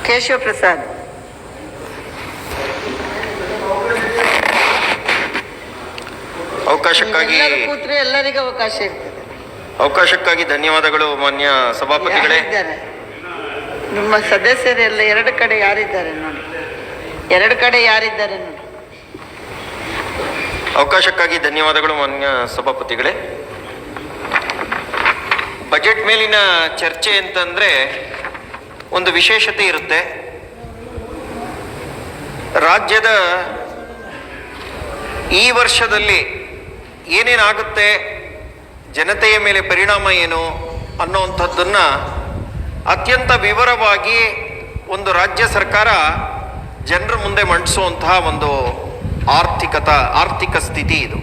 ಕೇಶವ ಪ್ರಸಾದ್. ಅವಕಾಶಕ್ಕಾಗಿ ಕೂತ್ರೆ ಎಲ್ಲರಿಗೂ ಅವಕಾಶ ಇರ್ತದೆ. ಅವಕಾಶಕ್ಕಾಗಿ ಧನ್ಯವಾದಗಳು ಮಾನ್ಯ ಸಭಾಪತಿಗಳೇ. ನಿಮ್ಮ ಸದಸ್ಯರೆಲ್ಲ ಎರಡು ಕಡೆ ಯಾರಿದ್ದಾರೆ ನೋಡಿ, ಎರಡು ಕಡೆ ಯಾರಿದ್ದಾರೆ ನೋಡಿ. ಅವಕಾಶಕ್ಕಾಗಿ ಧನ್ಯವಾದಗಳು ಮಾನ್ಯ ಸಭಾಪತಿಗಳೇ. ಬಜೆಟ್ ಮೇಲಿನ ಚರ್ಚೆ ಅಂತಂದ್ರೆ ಒಂದು ವಿಶೇಷತೆ ಇರುತ್ತೆ. ರಾಜ್ಯದ ಈ ವರ್ಷದಲ್ಲಿ ಏನೇನಾಗುತ್ತೆ, ಜನತೆಯ ಮೇಲೆ ಪರಿಣಾಮ ಏನು ಅನ್ನೋವಂಥದ್ದನ್ನ ಅತ್ಯಂತ ವಿವರವಾಗಿ ಒಂದು ರಾಜ್ಯ ಸರ್ಕಾರ ಜನರ ಮುಂದೆ ಮಂಡಿಸುವಂತಹ ಒಂದು ಆರ್ಥಿಕ ಸ್ಥಿತಿ ಇದು.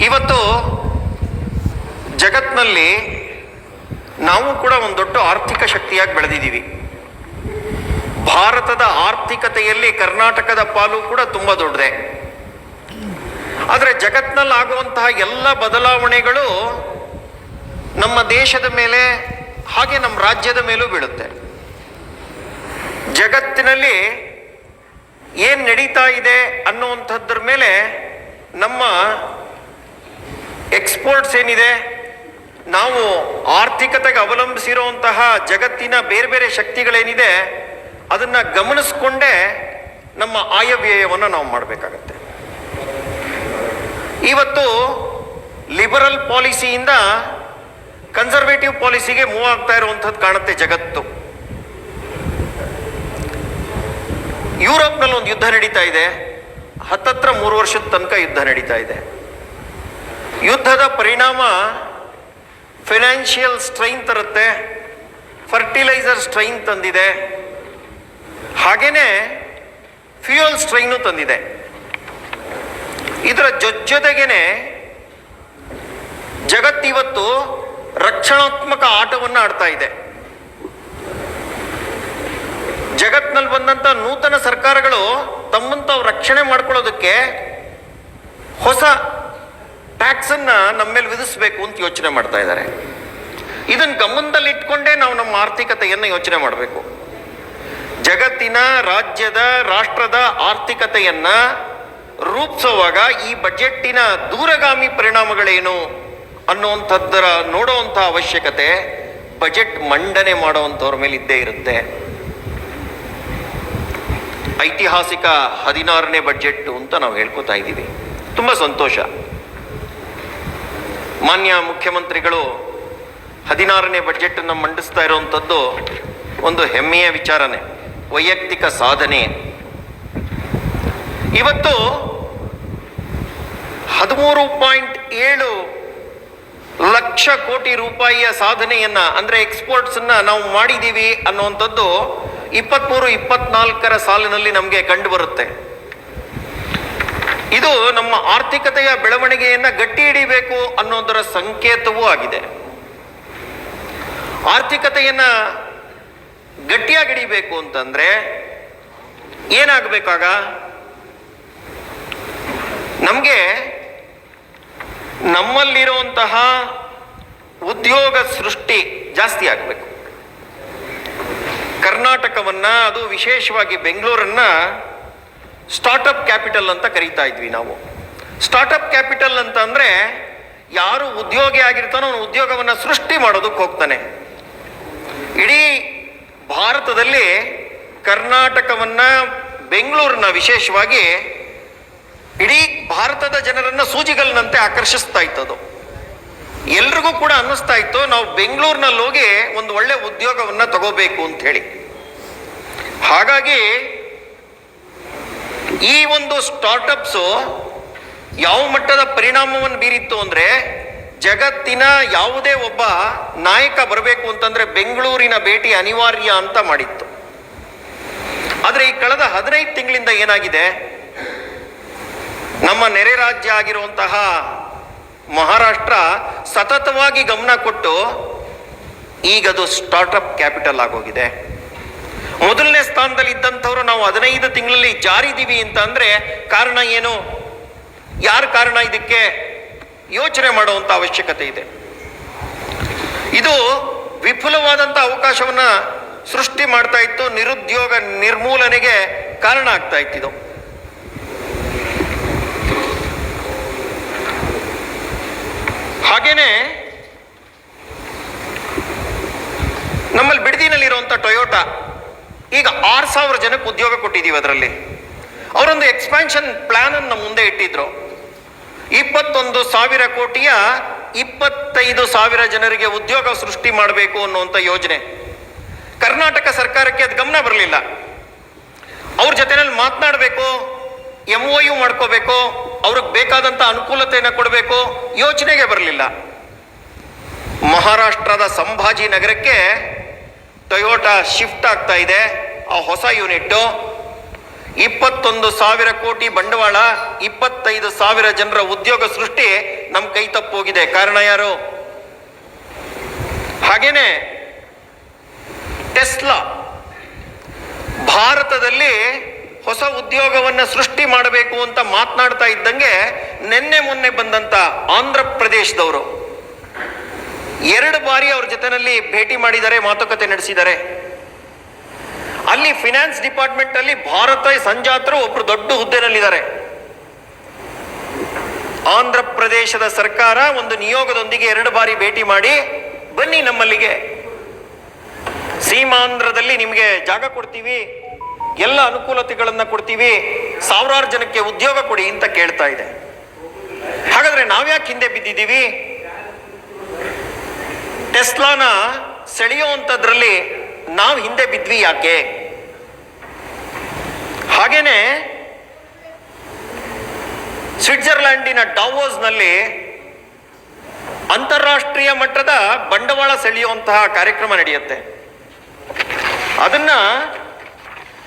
ಇವತ್ತು ಜಗತ್ತಿನಲ್ಲಿ ನಾವು ಕೂಡ ಒಂದು ದೊಡ್ಡ ಆರ್ಥಿಕ ಶಕ್ತಿಯಾಗಿ ಬೆಳೆದಿದ್ದೀವಿ. ಭಾರತದ ಆರ್ಥಿಕತೆಯಲ್ಲಿ ಕರ್ನಾಟಕದ ಪಾಲು ಕೂಡ ತುಂಬಾ ದೊಡ್ಡದೆ. ಆದರೆ ಜಗತ್ತಿನಲ್ಲಿ ಆಗುವಂತಹ ಎಲ್ಲ ಬದಲಾವಣೆಗಳು ನಮ್ಮ ದೇಶದ ಮೇಲೆ ಹಾಗೆ ನಮ್ಮ ರಾಜ್ಯದ ಮೇಲೂ ಬೀಳುತ್ತೆ. ಜಗತ್ತಿನಲ್ಲಿ ಏನ್ ನಡೀತಾ ಇದೆ ಅನ್ನುವಂಥದ್ರ ಮೇಲೆ ನಮ್ಮ ಎಕ್ಸ್ಪೋರ್ಟ್ಸ್ ಏನಿದೆ, ನಾವು ಆರ್ಥಿಕತೆಗೆ ಅವಲಂಬಿಸಿರುವಂತಹ ಜಗತ್ತಿನ ಬೇರೆ ಬೇರೆ ಶಕ್ತಿಗಳೇನಿದೆ ಅದನ್ನ ಗಮನಿಸ್ಕೊಂಡೇ ನಮ್ಮ ಆಯವ್ಯಯವನ್ನು ನಾವು ಮಾಡಬೇಕಾಗತ್ತೆ. ಇವತ್ತು ಲಿಬರಲ್ ಪಾಲಿಸಿಯಿಂದ ಕನ್ಸರ್ವೇಟಿವ್ ಪಾಲಿಸಿಗೆ ಮೂವ್ ಆಗ್ತಾ ಇರುವಂಥದ್ದು ಕಾಣುತ್ತೆ ಜಗತ್ತು. ಯುರೋಪ್ನಲ್ಲಿ ಒಂದು ಯುದ್ಧ ನಡೀತಾ ಇದೆ, ಹತ್ತತ್ರ 3 ವರ್ಷದ ತನಕ ಯುದ್ಧ ನಡೀತಾ ಇದೆ. ಯುದ್ಧದ ಪರಿಣಾಮ ಫೈನಾನ್ಷಿಯಲ್ ಸ್ಟ್ರೈನ್ ತರುತ್ತೆ, ಫರ್ಟಿಲೈಸರ್ ಸ್ಟ್ರೈನ್ ತಂದಿದೆ, ಹಾಗೇನೆ ಫ್ಯೂಯಲ್ ಸ್ಟ್ರೈನು ತಂದಿದೆ. ಇದರ ಜೊತೆಗೇನೆ ಜಗತ್ತಿವತ್ತು ರಕ್ಷಣಾತ್ಮಕ ಆಟವನ್ನು ಆಡ್ತಾ ಇದೆ. ಜಗತ್ನಲ್ಲಿ ಬಂದಂತ ನೂತನ ಸರ್ಕಾರಗಳು ತಮ್ಮನ್ನು ತಾವು ರಕ್ಷಣೆ ಮಾಡ್ಕೊಳ್ಳೋದಕ್ಕೆ ಹೊಸ ಟ್ಯಾಕ್ಸ್ ಅನ್ನ ನಮ್ಮ ಮೇಲೆ ವಿಧಿಸಬೇಕು ಅಂತ ಯೋಚನೆ ಮಾಡ್ತಾ ಇದ್ದಾರೆ. ಇದನ್ನ ಗಮನದಲ್ಲಿ ಇಟ್ಕೊಂಡೇ ನಾವು ನಮ್ಮ ಆರ್ಥಿಕತೆಯನ್ನು ಯೋಚನೆ ಮಾಡಬೇಕು. ಜಗತ್ತಿನ ರಾಜ್ಯದ ರಾಷ್ಟ್ರದ ಆರ್ಥಿಕತೆಯನ್ನ ರೂಪಿಸುವಾಗ ಈ ಬಜೆಟ್ಟಿನ ದೂರಗಾಮಿ ಪರಿಣಾಮಗಳೇನು ಅನ್ನುವಂಥದ್ದರ ನೋಡುವಂಥ ಅವಶ್ಯಕತೆ ಬಜೆಟ್ ಮಂಡನೆ ಮಾಡುವಂಥವ್ರ ಮೇಲೆ ಇದ್ದೇ ಇರುತ್ತೆ. ಐತಿಹಾಸಿಕ 16ನೇ ಬಜೆಟ್ ಅಂತ ನಾವು ಹೇಳ್ಕೊತಾ ಇದ್ದೀವಿ. ತುಂಬಾ ಸಂತೋಷ. ಮಾನ್ಯ ಮುಖ್ಯಮಂತ್ರಿಗಳು 16ನೇ ಬಜೆಟ್ ಅನ್ನು ಮಂಡಿಸ್ತಾ ಇರುವಂಥದ್ದು ಒಂದು ಹೆಮ್ಮೆಯ ವಿಚಾರನೆ, ವೈಯಕ್ತಿಕ ಸಾಧನೆ. ಇವತ್ತು 13.7 ಲಕ್ಷ ಕೋಟಿ ರೂಪಾಯಿಯ ಸಾಧನೆಯನ್ನ ಅಂದ್ರೆ ಎಕ್ಸ್ಪೋರ್ಟ್ಸ್ ಅನ್ನ ನಾವು ಮಾಡಿದೀವಿ ಅನ್ನುವಂಥದ್ದು 23-24 ಸಾಲಿನಲ್ಲಿ ನಮಗೆ ಕಂಡು ಬರುತ್ತೆ. ಇದು ನಮ್ಮ ಆರ್ಥಿಕತೆಯ ಬೆಳವಣಿಗೆಯನ್ನ ಗಟ್ಟಿ ಹಿಡಿಬೇಕು ಅನ್ನೋದರ ಸಂಕೇತವೂ ಆಗಿದೆ. ಆರ್ಥಿಕತೆಯನ್ನ ಗಟ್ಟಿಯಾಗಿ ಹಿಡಿಬೇಕು ಅಂತಂದ್ರೆ ಏನಾಗಬೇಕಾಗ ನಮಗೆ ನಮ್ಮಲ್ಲಿರುವಂತಹ ಉದ್ಯೋಗ ಸೃಷ್ಟಿ ಜಾಸ್ತಿ ಆಗಬೇಕು. ಕರ್ನಾಟಕವನ್ನ, ಅದು ವಿಶೇಷವಾಗಿ ಬೆಂಗಳೂರನ್ನ ಸ್ಟಾರ್ಟ್ಅಪ್ ಕ್ಯಾಪಿಟಲ್ ಅಂತ ಕರೀತಾ ಇದ್ವಿ ನಾವು. ಸ್ಟಾರ್ಟ್ಅಪ್ ಕ್ಯಾಪಿಟಲ್ ಅಂತ ಅಂದ್ರೆ ಯಾರು ಉದ್ಯೋಗಿ ಆಗಿರ್ತಾನೋ ಅವನು ಉದ್ಯೋಗವನ್ನ ಸೃಷ್ಟಿ ಮಾಡೋದಕ್ಕೆ ಹೋಗ್ತಾನೆ. ಇಡೀ ಭಾರತದಲ್ಲಿ ಕರ್ನಾಟಕವನ್ನ, ಬೆಂಗಳೂರನ್ನ ವಿಶೇಷವಾಗಿ ಇಡೀ ಭಾರತದ ಜನರನ್ನ ಸೂಜಿಗಲ್ಲಿನಂತೆ ಆಕರ್ಷಿಸ್ತಾ ಇತ್ತದು. ಎಲ್ರಿಗೂ ಕೂಡ ಅನ್ನಿಸ್ತಾ ಇತ್ತು ನಾವು ಬೆಂಗಳೂರಿನಲ್ಲಿ ಹೋಗಿ ಒಂದು ಒಳ್ಳೆ ಉದ್ಯೋಗವನ್ನ ತಗೋಬೇಕು ಅಂತ ಹೇಳಿ. ಹಾಗಾಗಿ ಈ ಒಂದು ಸ್ಟಾರ್ಟ್ಅಪ್ಸು ಯಾವ ಮಟ್ಟದ ಪರಿಣಾಮವನ್ನು ಬೀರಿತ್ತು ಅಂದ್ರೆ, ಜಗತ್ತಿನ ಯಾವುದೇ ಒಬ್ಬ ನಾಯಕ ಬರಬೇಕು ಅಂತಂದ್ರೆ ಬೆಂಗಳೂರಿನ ಭೇಟಿ ಅನಿವಾರ್ಯ ಅಂತ ಮಾಡಿತ್ತು. ಆದ್ರೆ ಈ ಕಳೆದ 15 ತಿಂಗಳಿಂದ ಏನಾಗಿದೆ, ನಮ್ಮ ನೆರೆ ರಾಜ್ಯ ಆಗಿರುವಂತಹ ಮಹಾರಾಷ್ಟ್ರ ಸತತವಾಗಿ ಗಮನ ಕೊಟ್ಟು ಈಗದು ಸ್ಟಾರ್ಟ್ಅಪ್ ಕ್ಯಾಪಿಟಲ್ ಆಗೋಗಿದೆ. ಮೊದಲನೇ ಸ್ಥಾನದಲ್ಲಿ ಇದ್ದಂಥವ್ರು ನಾವು 15 ತಿಂಗಳಲ್ಲಿ ಜಾರಿದೀವಿ ಅಂತ ಅಂದ್ರೆ ಕಾರಣ ಏನು, ಯಾರ ಕಾರಣ, ಇದಕ್ಕೆ ಯೋಚನೆ ಮಾಡುವಂತ ಅವಶ್ಯಕತೆ ಇದೆ. ಇದು ವಿಪುಲವಾದಂಥ ಅವಕಾಶವನ್ನ ಸೃಷ್ಟಿ ಮಾಡ್ತಾ ಇತ್ತು, ನಿರುದ್ಯೋಗ ನಿರ್ಮೂಲನೆಗೆ ಕಾರಣ ಆಗ್ತಾ ಇತ್ತಿದು. ಹಾಗೇನೆ ನಮ್ಮಲ್ಲಿ ಬಿಡದಿನಲ್ಲಿರುವಂಥ ಟೊಯೋಟಾ ಈಗ 6,000 ಜನಕ್ಕೆ ಉದ್ಯೋಗ ಕೊಟ್ಟಿದ್ದೀವಿ. ಅದರಲ್ಲಿ ಅವರೊಂದು ಎಕ್ಸ್ಪ್ಯಾನ್ಷನ್ ಪ್ಲಾನ್ ಅನ್ನು ಮುಂದೆ ಇಟ್ಟಿದ್ರು. 21,000 ಕೋಟಿಯ 25,000 ಜನರಿಗೆ ಉದ್ಯೋಗ ಸೃಷ್ಟಿ ಮಾಡಬೇಕು ಅನ್ನುವಂಥ ಯೋಜನೆ. ಕರ್ನಾಟಕ ಸರ್ಕಾರಕ್ಕೆ ಅದು ಗಮನ ಬರಲಿಲ್ಲ. ಅವ್ರ ಜೊತೆನಲ್ಲಿ ಮಾತನಾಡಬೇಕು, MOU ಮಾಡ್ಕೋಬೇಕು, ಅವ್ರಿಗೆ ಬೇಕಾದಂಥ ಅನುಕೂಲತೆಯನ್ನು ಕೊಡಬೇಕು, ಯೋಚನೆಗೆ ಬರಲಿಲ್ಲ. ಮಹಾರಾಷ್ಟ್ರದ ಸಂಭಾಜಿ ನಗರಕ್ಕೆ ಟೊಯೋಟಾ ಶಿಫ್ಟ್ ಆಗ್ತಾ ಇದೆ. ಆ ಹೊಸ ಯೂನಿಟ್ 21,000 ಕೋಟಿ ಬಂಡವಾಳ, 25,000 ಜನರ ಉದ್ಯೋಗ ಸೃಷ್ಟಿ ನಮ್ಮ ಕೈ ತಪ್ಪೋಗಿದೆ. ಕಾರಣ ಯಾರು? ಹಾಗೇನೆ ಟೆಸ್ಲಾ ಭಾರತದಲ್ಲಿ ಹೊಸ ಉದ್ಯೋಗವನ್ನು ಸೃಷ್ಟಿ ಮಾಡಬೇಕು ಅಂತ ಮಾತನಾಡ್ತಾ ಇದ್ದಂಗೆ ನಿನ್ನೆ ಮೊನ್ನೆ ಬಂದಂತ ಆಂಧ್ರ ಪ್ರದೇಶದವರು 2 ಬಾರಿ ಅವ್ರ ಜೊತೆನಲ್ಲಿ ಭೇಟಿ ಮಾಡಿದ್ದಾರೆ, ಮಾತುಕತೆ ನಡೆಸಿದ್ದಾರೆ. ಅಲ್ಲಿ ಫಿನಾನ್ಸ್ ಡಿಪಾರ್ಟ್ಮೆಂಟ್ ಅಲ್ಲಿ ಭಾರತ ಸಂಜಾತರು ಒಬ್ರು ದೊಡ್ಡ ಹುದ್ದೆನಲ್ಲಿದ್ದಾರೆ. ಆಂಧ್ರ ಪ್ರದೇಶದ ಸರ್ಕಾರ ಒಂದು ನಿಯೋಗದೊಂದಿಗೆ 2 ಬಾರಿ ಭೇಟಿ ಮಾಡಿ, ಬನ್ನಿ ನಮ್ಮಲ್ಲಿಗೆ, ಸೀಮಾಂಧ್ರದಲ್ಲಿ ನಿಮಗೆ ಜಾಗ ಕೊಡ್ತೀವಿ, ಎಲ್ಲ ಅನುಕೂಲತೆಗಳನ್ನ ಕೊಡ್ತೀವಿ, 1000 ಜನಕ್ಕೆ ಉದ್ಯೋಗ ಕೊಡಿ ಅಂತ ಕೇಳ್ತಾ ಇದೆ. ಹಾಗಾದ್ರೆ ನಾವ್ಯಾಕೆ ಹಿಂದೆ ಬಿದ್ದಿದ್ದೀವಿ? ಟೆಸ್ಲಾನ ಸೆಳೆಯುವಂಥದ್ರಲ್ಲಿ ನಾವು ಹಿಂದೆ ಬಿದ್ವಿ ಯಾಕೆ? ಹಾಗೇನೆ ಸ್ವಿಟ್ಜರ್ಲ್ಯಾಂಡಿನ ಡಾವೋಸ್ನಲ್ಲಿ ಅಂತಾರಾಷ್ಟ್ರೀಯ ಮಟ್ಟದ ಬಂಡವಾಳ ಸೆಳೆಯುವಂತಹ ಕಾರ್ಯಕ್ರಮ ನಡೆಯುತ್ತೆ. ಅದನ್ನ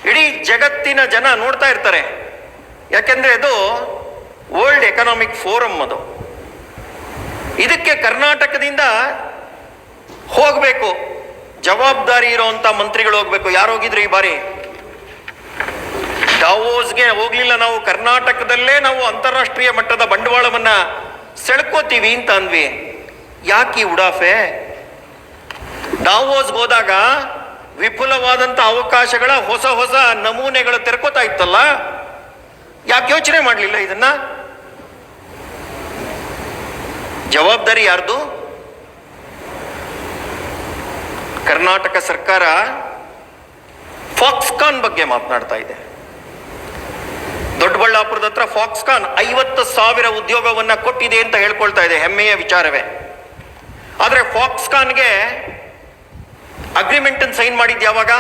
ಇಡೀ ಜಗತ್ತಿನ ಜನ ನೋಡ್ತಾ ಇರ್ತಾರೆ. ಯಾಕೆಂದ್ರೆ ಅದು ವರ್ಲ್ಡ್ ಎಕನಾಮಿಕ್ ಫೋರಮ್. ಅದು ಇದಕ್ಕೆ ಕರ್ನಾಟಕದಿಂದ ಹೋಗ್ಬೇಕು, ಜವಾಬ್ದಾರಿ ಇರುವಂತ ಮಂತ್ರಿಗಳು ಹೋಗ್ಬೇಕು. ಯಾರು ಹೋಗಿದ್ರು ಈ ಬಾರಿ? ಡಾವೋಸ್ಗೆ ಹೋಗ್ಲಿಲ್ಲ. ನಾವು ಕರ್ನಾಟಕದಲ್ಲೇ ನಾವು ಅಂತಾರಾಷ್ಟ್ರೀಯ ಮಟ್ಟದ ಬಂಡವಾಳವನ್ನ ಸೆಳ್ಕೋತೀವಿ ಅಂತ ಅಂದ್ವಿ. ಯಾಕೆ ಈ ಉಡಾಫೆ? ಡಾವೋಸ್ಗೆ ಹೋದಾಗ ವಿಪುಲವಾದಂತ ಅವಕಾಶಗಳ ಹೊಸ ಹೊಸ ನಮೂನೆಗಳು ತೆರ್ಕೋತಾ ಇತ್ತಲ್ಲ, ಯಾಕೆ ಯೋಚನೆ ಮಾಡಲಿಲ್ಲ ಇದನ್ನ? ಜವಾಬ್ದಾರಿ ಯಾರ್ದು? ಕರ್ನಾಟಕ ಸರ್ಕಾರ ಫಾಕ್ಸ್ಕಾನ್ ಬಗ್ಗೆ ಮಾತನಾಡ್ತಾ ಇದೆ. ದೊಡ್ಡಬಳ್ಳಾಪುರದ ಹತ್ರ ಫಾಕ್ಸ್ಕಾನ್ 50,000 ಉದ್ಯೋಗವನ್ನ ಕೊಟ್ಟಿದೆ ಅಂತ ಹೇಳ್ಕೊಳ್ತಾ ಇದೆ. ಹೆಮ್ಮೆಯ ವಿಚಾರವೇ. ಆದ್ರೆ ಫಾಕ್ಸ್ಕಾನ್ಗೆ ಅಗ್ರಿಮೆಂಟ್ ಅನ್ನು ಸೈನ್ ಮಾಡಿದ್ ಯಾವಾಗ?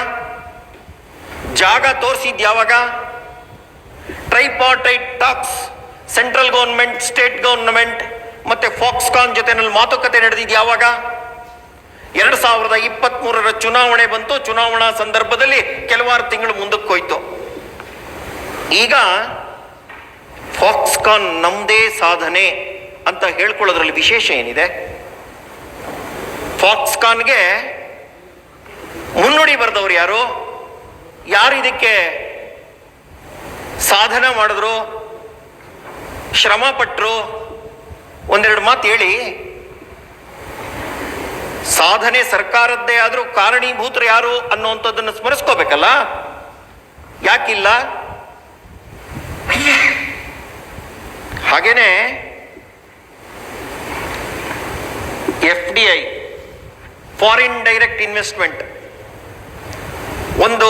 ಜಾಗ ತೋರಿಸಿದ್ ಯಾವಾಗ? Tripartite talks central government, state government ಮತ್ತೆ ಫಾಕ್ಸ್ಕಾನ್ ಜೊತೆನಲ್ಲಿ ಮಾತುಕತೆ ನಡೆದಿದ್ ಯಾವಾಗ? 2023 ಚುನಾವಣೆ ಬಂತು. ಚುನಾವಣಾ ಸಂದರ್ಭದಲ್ಲಿ ಕೆಲವಾರು ತಿಂಗಳು ಮುಂದಕ್ಕೆ ಹೋಯ್ತು. ಈಗ ಫಾಕ್ಸ್ಕಾನ್ ನಮ್ದೇ ಸಾಧನೆ ಅಂತ ಹೇಳ್ಕೊಳ್ಳೋದ್ರಲ್ಲಿ ವಿಶೇಷ ಏನಿದೆ? ಫಾಕ್ಸ್ಕಾನ್ಗೆ ಮುನ್ನುಡಿ ಬರೆದವರು ಯಾರು? ಯಾರು ಇದಕ್ಕೆ ಸಾಧನ ಮಾಡಿದ್ರು, ಶ್ರಮ ಪಟ್ಟರು? ಒಂದೆರಡು ಮಾತು ಹೇಳಿ. ಸಾಧನೆ ಸರ್ಕಾರದ್ದೇ ಆದ್ರೂ ಕಾರಣೀಭೂತರು ಯಾರು ಅನ್ನುವಂಥದ್ದನ್ನು ಸ್ಮರಿಸ್ಕೋಬೇಕಲ್ಲ. ಯಾಕಿಲ್ಲ? ಹಾಗೇನೆ FDI, ಫಾರಿನ್ ಡೈರೆಕ್ಟ್ ಇನ್ವೆಸ್ಟ್ಮೆಂಟ್, ಒಂದು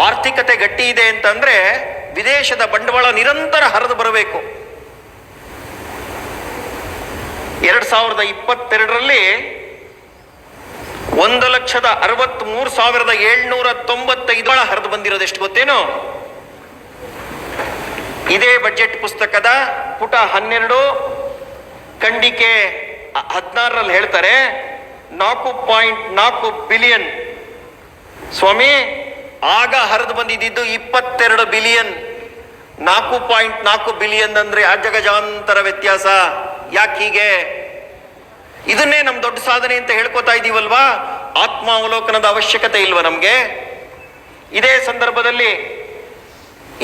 ಆರ್ಥಿಕತೆ ಗಟ್ಟಿ ಇದೆ ಅಂತಂದ್ರೆ ವಿದೇಶದ ಬಂಡವಾಳ ನಿರಂತರ ಹರಿದು ಬರಬೇಕು. 2022ರಲ್ಲಿ 1,63,795 ಹರಿದು ಬಂದಿರೋದು ಎಷ್ಟು ಗೊತ್ತೇನು? ಇದೇ ಬಜೆಟ್ ಪುಸ್ತಕದ ಪುಟ 12 ಖಂಡಿಕೆ 16ರಲ್ಲಿ ಹೇಳ್ತಾರೆ 4.4 ಬಿಲಿಯನ್. ಸ್ವಾಮಿ, ಆಗ ಹರಿದು ಬಂದಿದ್ದು 22 ಬಿಲಿಯನ್. 4.4 ಬಿಲಿಯನ್ ಅಂದ್ರೆ ಅಜಗಜಾಂತರ ವ್ಯತ್ಯಾಸ. ಯಾಕೆ ಹೀಗೆ? ಇದನ್ನೇ ನಮ್ ದೊಡ್ಡ ಸಾಧನೆ ಅಂತ ಹೇಳ್ಕೊತಾ ಇದೀವಲ್ವಾ? ಆತ್ಮಾವಲೋಕನದ ಅವಶ್ಯಕತೆ ಇಲ್ವಾ ನಮ್ಗೆ? ಇದೇ ಸಂದರ್ಭದಲ್ಲಿ,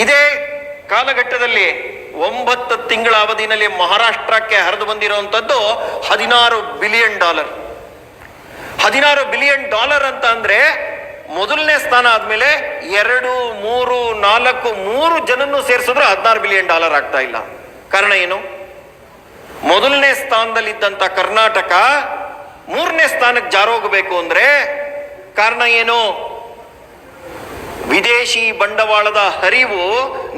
ಇದೇ ಕಾಲಘಟ್ಟದಲ್ಲಿ 9 ತಿಂಗಳ ಅವಧಿನಲ್ಲಿ ಮಹಾರಾಷ್ಟ್ರಕ್ಕೆ ಹರಿದು ಬಂದಿರುವಂತದ್ದು $16 ಬಿಲಿಯನ್. $16 ಬಿಲಿಯನ್ ಅಂತ ಅಂದ್ರೆ ಮೊದಲನೇ ಸ್ಥಾನ ಆದ್ಮೇಲೆ 2, 3, 4 3 ಜನನ್ನು ಸೇರಿಸಿದ್ರೆ $16 ಬಿಲಿಯನ್ ಆಗ್ತಾ ಇಲ್ಲ. ಕಾರಣ ಏನು? ಮೊದಲನೇ ಸ್ಥಾನದಲ್ಲಿದ್ದಂತ ಕರ್ನಾಟಕ 3ನೇ ಸ್ಥಾನಕ್ಕೆ ಜಾರೋಗಬೇಕು ಅಂದ್ರೆ ಕಾರಣ ಏನು? ವಿದೇಶಿ ಬಂಡವಾಳದ ಹರಿವು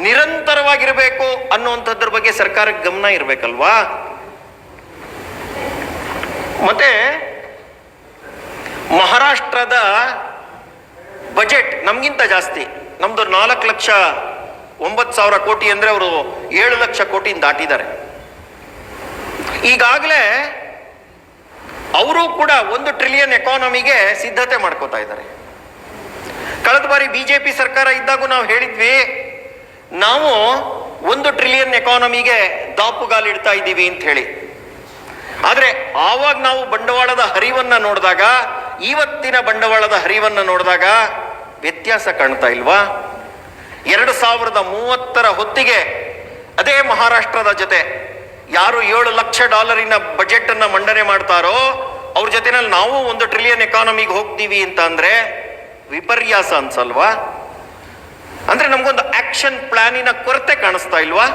ನಿರಂತರವಾಗಿರಬೇಕು ಅನ್ನುವಂಥದ್ರ ಬಗ್ಗೆ ಸರ್ಕಾರಕ್ಕೆ ಗಮನ ಇರಬೇಕಲ್ವಾ? ಮತ್ತೆ ಮಹಾರಾಷ್ಟ್ರದ ಬಜೆಟ್ ನಮ್ಗಿಂತ ಜಾಸ್ತಿ. ನಮ್ದು 4,09,000 ಕೋಟಿ ಅಂದ್ರೆ ಅವರು 7 ಲಕ್ಷ ಕೋಟಿ ದಾಟಿದ್ದಾರೆ. ಈಗಾಗಲೇ ಅವರು ಕೂಡ 1 ಟ್ರಿಲಿಯನ್ ಎಕಾನಮಿಗೆ ಸಿದ್ಧತೆ ಮಾಡ್ಕೋತಾ ಇದ್ದಾರೆ. ಕಳೆದ ಬಾರಿ ಬಿಜೆಪಿ ಸರ್ಕಾರ ಇದ್ದಾಗ ನಾವು ಹೇಳಿದ್ವಿ, ನಾವು 1 ಟ್ರಿಲಿಯನ್ ಎಕಾನಮಿಗೆ ದಾಪುಗಾಲಿಡ್ತಾ ಇದ್ದೀವಿ ಅಂತ ಹೇಳಿ. ಆದ್ರೆ ಆವಾಗ ನಾವು ಬಂಡವಾಳದ ಹರಿವನ್ನ ನೋಡಿದಾಗ, ಇವತ್ತಿನ ಬಂಡವಾಳದ ಹರಿವನ್ನ ನೋಡಿದಾಗ ವ್ಯತ್ಯಾಸ ಕಾಣ್ತಾ ಇಲ್ವಾ? 2030 ಹೊತ್ತಿಗೆ ಅದೇ ಮಹಾರಾಷ್ಟ್ರದ ಜೊತೆ ಯಾರು $7 ಲಕ್ಷ ಬಜೆಟ್ ಅನ್ನ ಮಂಡನೆ ಮಾಡ್ತಾರೋ ಅವ್ರ ಜೊತೆನಲ್ಲಿ ನಾವು 1 ಟ್ರಿಲಿಯನ್ ಎಕಾನಮಿಗೆ ಹೋಗ್ತೀವಿ ಅಂತ ಅಂದ್ರೆ ವಿಪರ್ಯಾಸ ಅನ್ಸಲ್ವಾ? ಅಂದ್ರೆ ನಮ್ಗೊಂದು ಆಕ್ಷನ್ ಪ್ಲಾನಿನ ಕೊರತೆ ಕಾಣಿಸ್ತಾ ಇಲ್ವಾ?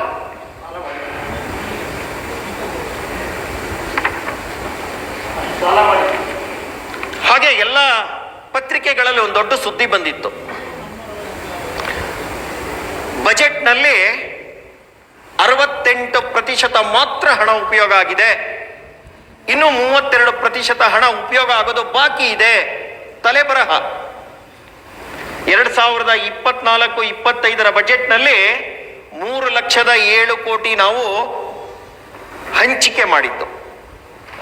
ಹಾಗೆ ಎಲ್ಲ ಪತ್ರಿಕೆಗಳಲ್ಲಿ ಒಂದು ದೊಡ್ಡ ಸುದ್ದಿ ಬಂದಿತ್ತು. ಬಜೆಟ್ನಲ್ಲಿ 68% ಮಾತ್ರ ಹಣ ಉಪಯೋಗ ಆಗಿದೆ, ಇನ್ನು 32% ಹಣ ಉಪಯೋಗ ಆಗೋದು ಬಾಕಿ ಇದೆ. ತಲೆಬರಹ. 2024-25 ಬಜೆಟ್ನಲ್ಲಿ 3,07,00,000 ನಾವು ಹಂಚಿಕೆ ಮಾಡಿದ್ದು.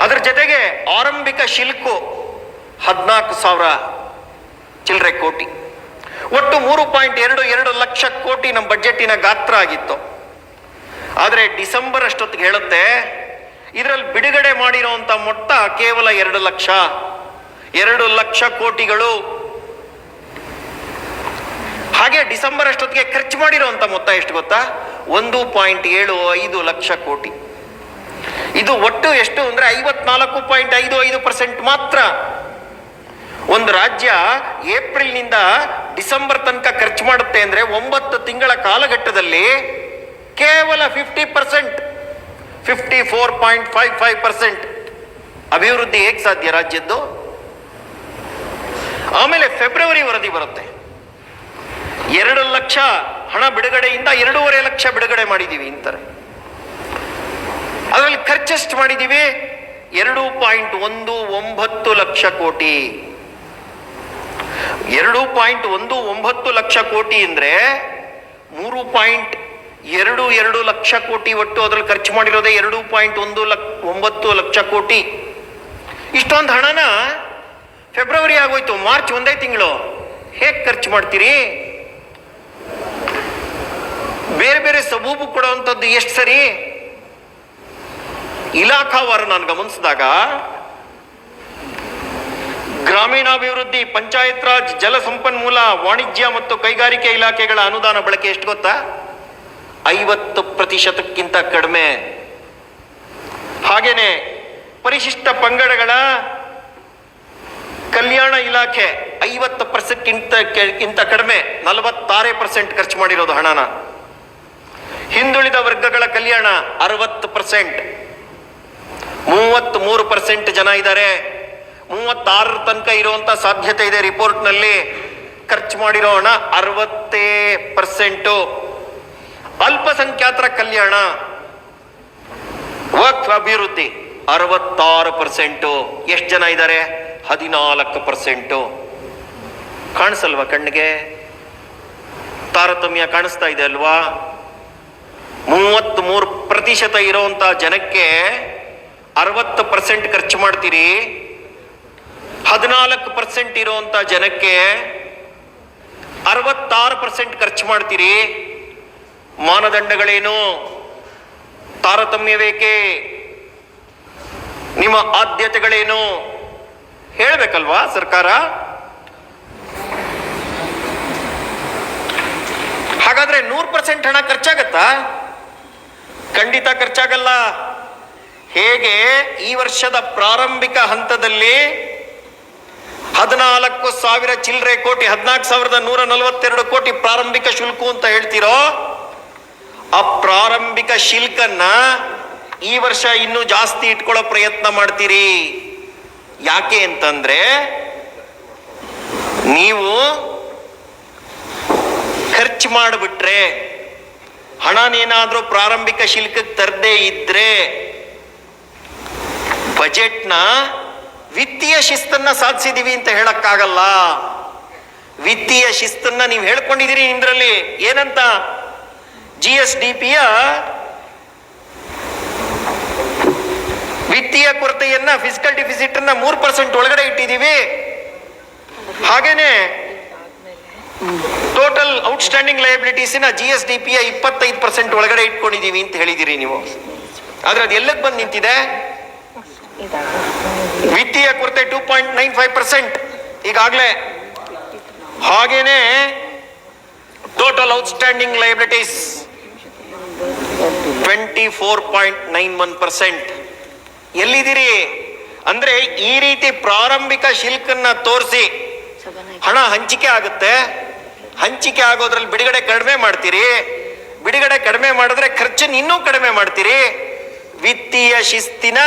ಅದರ ಜೊತೆಗೆ ಆರಂಭಿಕ ಶಿಲ್ಕು 14,000 ಚಿಲ್ಲರೆ ಕೋಟಿ, ಒಟ್ಟು 3.22 ಲಕ್ಷ ಕೋಟಿ ನಮ್ಮ ಬಜೆಟಿನ ಗಾತ್ರ ಆಗಿತ್ತು. ಆದರೆ ಡಿಸೆಂಬರ್ ಅಷ್ಟೊತ್ತಿಗೆ ಹೇಳುತ್ತೆ ಇದರಲ್ಲಿ ಬಿಡುಗಡೆ ಮಾಡಿರುವಂತ ಮೊತ್ತ ಕೇವಲ 2 ಲಕ್ಷ ಕೋಟಿಗಳು. ಹಾಗೆ ಡಿಸೆಂಬರ್ ಅಷ್ಟೊತ್ತಿಗೆ ಖರ್ಚು ಮಾಡಿರುವಂತ ಮೊತ್ತ ಎಷ್ಟು ಗೊತ್ತಾ? 1.75 ಲಕ್ಷ ಕೋಟಿ. ಇದು ಒಟ್ಟು ಎಷ್ಟು ಅಂದ್ರೆ 54.55% ಮಾತ್ರ. ಒಂದು ರಾಜ್ಯ ಏಪ್ರಿಲ್ನಿಂದ ಡಿಸೆಂಬರ್ ತನಕ ಖರ್ಚು ಮಾಡುತ್ತೆ ಅಂದ್ರೆ 9 ತಿಂಗಳ ಕಾಲಘಟ್ಟದಲ್ಲಿ ಕೇವಲ 50%, 54.55% ಅಭಿವೃದ್ಧಿ ಹೇಗೆ ಸಾಧ್ಯ ರಾಜ್ಯದ್ದು? ಆಮೇಲೆ ಫೆಬ್ರವರಿ ವರದಿ ಬರುತ್ತೆ. 2 ಲಕ್ಷ ಹಣ ಬಿಡುಗಡೆಯಿಂದ 2.5 ಲಕ್ಷ ಬಿಡುಗಡೆ ಮಾಡಿದೀವಿ ಅಂತಾರೆ. ಅದರಲ್ಲಿ ಖರ್ಚೆಷ್ಟು ಮಾಡಿದೀವಿ? 2.19 ಲಕ್ಷ ಕೋಟಿ. 2.19 ಲಕ್ಷ ಕೋಟಿ ಅಂದ್ರೆ 3.22 ಲಕ್ಷ ಕೋಟಿ ಒಟ್ಟು. ಅದರಲ್ಲಿ ಖರ್ಚು ಮಾಡಿರೋದೇ 2.19 ಲಕ್ಷ ಕೋಟಿ. ಇಷ್ಟೊಂದು ಹಣನ ಫೆಬ್ರವರಿ ಆಗೋಯ್ತು, ಮಾರ್ಚ್ 1 ತಿಂಗಳು ಹೇಗೆ ಖರ್ಚು ಮಾಡ್ತೀರಿ? ಬೇರೆ ಬೇರೆ ಸಬೂಬು ಕೊಡುವಂಥದ್ದು ಎಷ್ಟು ಸರಿ? ಇಲಾಖಾವಾರು ನಾನು ಗಮನಿಸಿದಾಗ ಗ್ರಾಮೀಣಾಭಿವೃದ್ಧಿ, ಪಂಚಾಯತ್ ರಾಜ್, ಜಲ ಸಂಪನ್ಮೂಲ, ವಾಣಿಜ್ಯ ಮತ್ತು ಕೈಗಾರಿಕೆ ಇಲಾಖೆಗಳ ಅನುದಾನ ಬಳಕೆ ಎಷ್ಟು ಗೊತ್ತಾ? 50%ಕ್ಕಿಂತ ಕಡಿಮೆ. ಹಾಗೇನೆ ಪರಿಶಿಷ್ಟ ಪಂಗಡಗಳ ಕಲ್ಯಾಣ ಇಲಾಖೆ 50%ಕ್ಕಿಂತ ಕಡಿಮೆ, 46% ಖರ್ಚು ಮಾಡಿರೋದು ಹಣನ. ಹಿಂದುಳಿದ ವರ್ಗಗಳ ಕಲ್ಯಾಣ 60%, 33% ಜನ ಇದ್ದಾರೆ. 36 ತನಕ ಇರುವಂತ ಸಾಧ್ಯತೆ ಇದೆ ರಿಪೋರ್ಟ್ನಲ್ಲಿ. ಖರ್ಚು ಮಾಡಿರೋ ಹಣ 60%. ಅಲ್ಪಸಂಖ್ಯಾತರ ಕಲ್ಯಾಣ, ವಕ್ಫ್ ಅಭಿವೃದ್ಧಿ 66%. ಎಷ್ಟು ಜನ ಇದ್ದಾರೆ? 14%. ಕಾಣಿಸಲ್ವಾ ಕಣ್ಣಿಗೆ? ತಾರತಮ್ಯ ಕಾಣಿಸ್ತಾ ಇದೆ ಅಲ್ವಾ? 33% ಇರುವಂತ ಜನಕ್ಕೆ 60% ಖರ್ಚು ಮಾಡ್ತೀರಿ, 14% ಇರುವಂತ ಜನಕ್ಕೆ 66% ಖರ್ಚು ಮಾಡ್ತೀರಿ. ಮಾನದಂಡಗಳೇನು? ತಾರತಮ್ಯವೇಕೆ? ನಿಮ್ಮ ಆದ್ಯತೆಗಳೇನು ಹೇಳ್ಬೇಕಲ್ವಾ ಸರ್ಕಾರ? ಹಾಗಾದ್ರೆ 100% ಹಣ ಖರ್ಚಾಗತ್ತಾ? ಖಂಡಿತ ಖರ್ಚಾಗಲ್ಲ. ಹೇಗೆ ಈ ವರ್ಷದ ಪ್ರಾರಂಭಿಕ ಹಂತದಲ್ಲಿ 14,000 ಚಿಲ್ಲರೆ ಕೋಟಿ, 14,142 ಕೋಟಿ ಪ್ರಾರಂಭಿಕ ಶುಲ್ಕ ಅಂತ ಹೇಳ್ತಿರೋ, ಆ ಪ್ರಾರಂಭಿಕ ಶುಲ್ಕನ್ನ ಈ ವರ್ಷ ಇನ್ನೂ ಜಾಸ್ತಿ ಇಟ್ಕೊಳ್ಳೋ ಪ್ರಯತ್ನ ಮಾಡ್ತೀರಿ. ಯಾಕೆ ಅಂತಂದ್ರೆ ನೀವು ಖರ್ಚು ಮಾಡಿಬಿಟ್ರೆ, ಹಣನೇನಾದ್ರೂ ಪ್ರಾರಂಭಿಕ ಶುಲ್ಕಕ್ಕೆ ತರದೇ ಇದ್ರೆ ಬಜೆಟ್ನ ವಿತ್ತೀಯ ಶಿಸ್ತನ್ನ ಸಾಧಿಸಿದೀವಿ ಅಂತ ಹೇಳಕ್ಕಾಗಲ್ಲ. ವಿತ್ತೀಯ ಶಿಸ್ತನ್ನ ನೀವು ಹೇಳ್ಕೊಂಡಿದ್ದೀರಿ ನಿಮ್ದ್ರಲ್ಲಿ. ಏನಂತ? GSDPಯ ವಿತ್ತೀಯ ಕೊರತೆಯನ್ನ, ಫಿಸಿಕಲ್ ಡಿಫಿಸಿಟ್ ಅನ್ನ 3% ಒಳಗಡೆ ಇಟ್ಟಿದ್ದೀವಿ. ಹಾಗೇನೆ ಟೋಟಲ್ ಔಟ್ಸ್ಟ್ಯಾಂಡಿಂಗ್ ಲಯಬಿಲಿಟೀಸಿನ GSDPಯ 25% ಒಳಗಡೆ ಇಟ್ಕೊಂಡಿದ್ದೀವಿ ಅಂತ ಹೇಳಿದಿರಿ ನೀವು. ಆದ್ರೆ ಅದು ಎಲ್ಲಕ್ಕೆ ಬಂದು ನಿಂತಿದೆ? ವಿತ್ತೀಯ ಕೊರತೆ 2.95% ಈಗಾಗಲೇ. ಹಾಗೇನೆ ಟೋಟಲ್ ಔಟ್ಸ್ಟ್ಯಾಂಡಿಂಗ್ ಲಯಬಿಲಿಟೀಸ್ 24.91%. ಎಲ್ಲಿದ್ದೀರಿ? ಅಂದ್ರೆ ಈ ರೀತಿ ಪ್ರಾರಂಭಿಕ ಶುಲ್ಕನ್ನ ತೋರಿಸಿ ಹಣ ಹಂಚಿಕೆ ಆಗುತ್ತೆ. ಹಂಚಿಕೆ ಆಗೋದ್ರಲ್ಲಿ ಬಿಡುಗಡೆ ಕಡಿಮೆ ಮಾಡ್ತೀರಿ. ಬಿಡುಗಡೆ ಕಡಿಮೆ ಮಾಡಿದ್ರೆ ಖರ್ಚನ್ನು ಇನ್ನೂ ಕಡಿಮೆ ಮಾಡ್ತೀರಿ. ವಿತ್ತೀಯ ಶಿಸ್ತಿನ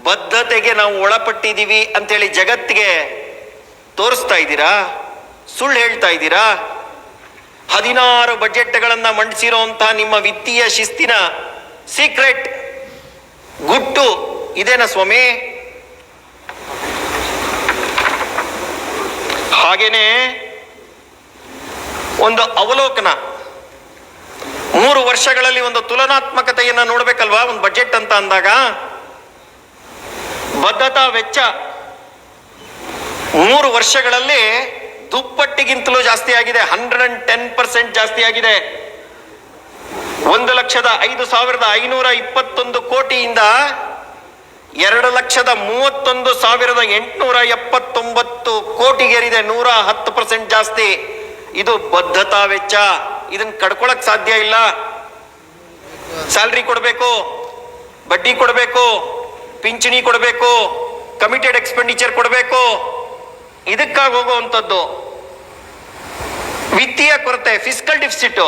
ಬದ್ಧತೆಗೆ ನಾವು ಒಳಪಟ್ಟಿದ್ದೀವಿ ಅಂತೇಳಿ ಜಗತ್ತಿಗೆ ತೋರಿಸ್ತಾ ಇದ್ದೀರಾ? ಸುಳ್ಳು ಹೇಳ್ತಾ ಇದ್ದೀರಾ? 16 ಬಜೆಟ್ಗಳನ್ನ ಮಂಡಿಸಿರುವಂತಹ ನಿಮ್ಮ ವಿತ್ತೀಯ ಶಿಸ್ತಿನ ಸೀಕ್ರೆಟ್ ಗುಟ್ಟು ಇದೇನಾ ಸ್ವಾಮಿ? ಹಾಗೇನೆ ಒಂದು ಅವಲೋಕನ, 3 ವರ್ಷಗಳಲ್ಲಿ ಒಂದು ತುಲನಾತ್ಮಕತೆಯನ್ನ ನೋಡ್ಬೇಕಲ್ವಾ ಒಂದು ಬಜೆಟ್ ಅಂತ ಅಂದಾಗ. ಬದ್ಧತಾ ವೆಚ್ಚ 3 ವರ್ಷಗಳಲ್ಲಿ ದುಪ್ಪಟ್ಟಿಗಿಂತಲೂ ಜಾಸ್ತಿ ಆಗಿದೆ. 110% ಜಾಸ್ತಿ ಆಗಿದೆ. 1,05,521 ಕೋಟಿಯಿಂದ 2,31,879 ಕೋಟಿಗೇರಿದೆ. 110% ಜಾಸ್ತಿ. ಇದು ಬದ್ಧತಾ ವೆಚ್ಚ. ಇದನ್ನ ಕಡ್ಕೊಳಕ್ ಸಾಧ್ಯ ಇಲ್ಲ. ಸ್ಯಾಲ್ರಿ ಕೊಡಬೇಕು, ಬಡ್ಡಿ ಕೊಡಬೇಕು, ಪಿಂಚಣಿ ಕೊಡಬೇಕು, ಕಮಿಟೆಡ್ ಎಕ್ಸ್ಪೆಂಡಿಚರ್ ಕೊಡಬೇಕು. ಇದಕ್ಕಾಗಿ ಹೋಗುವಂಥದ್ದು. ವಿತ್ತೀಯ ಕೊರತೆ, ಫಿಸಿಕಲ್ ಡಿಫಿಸಿಟ್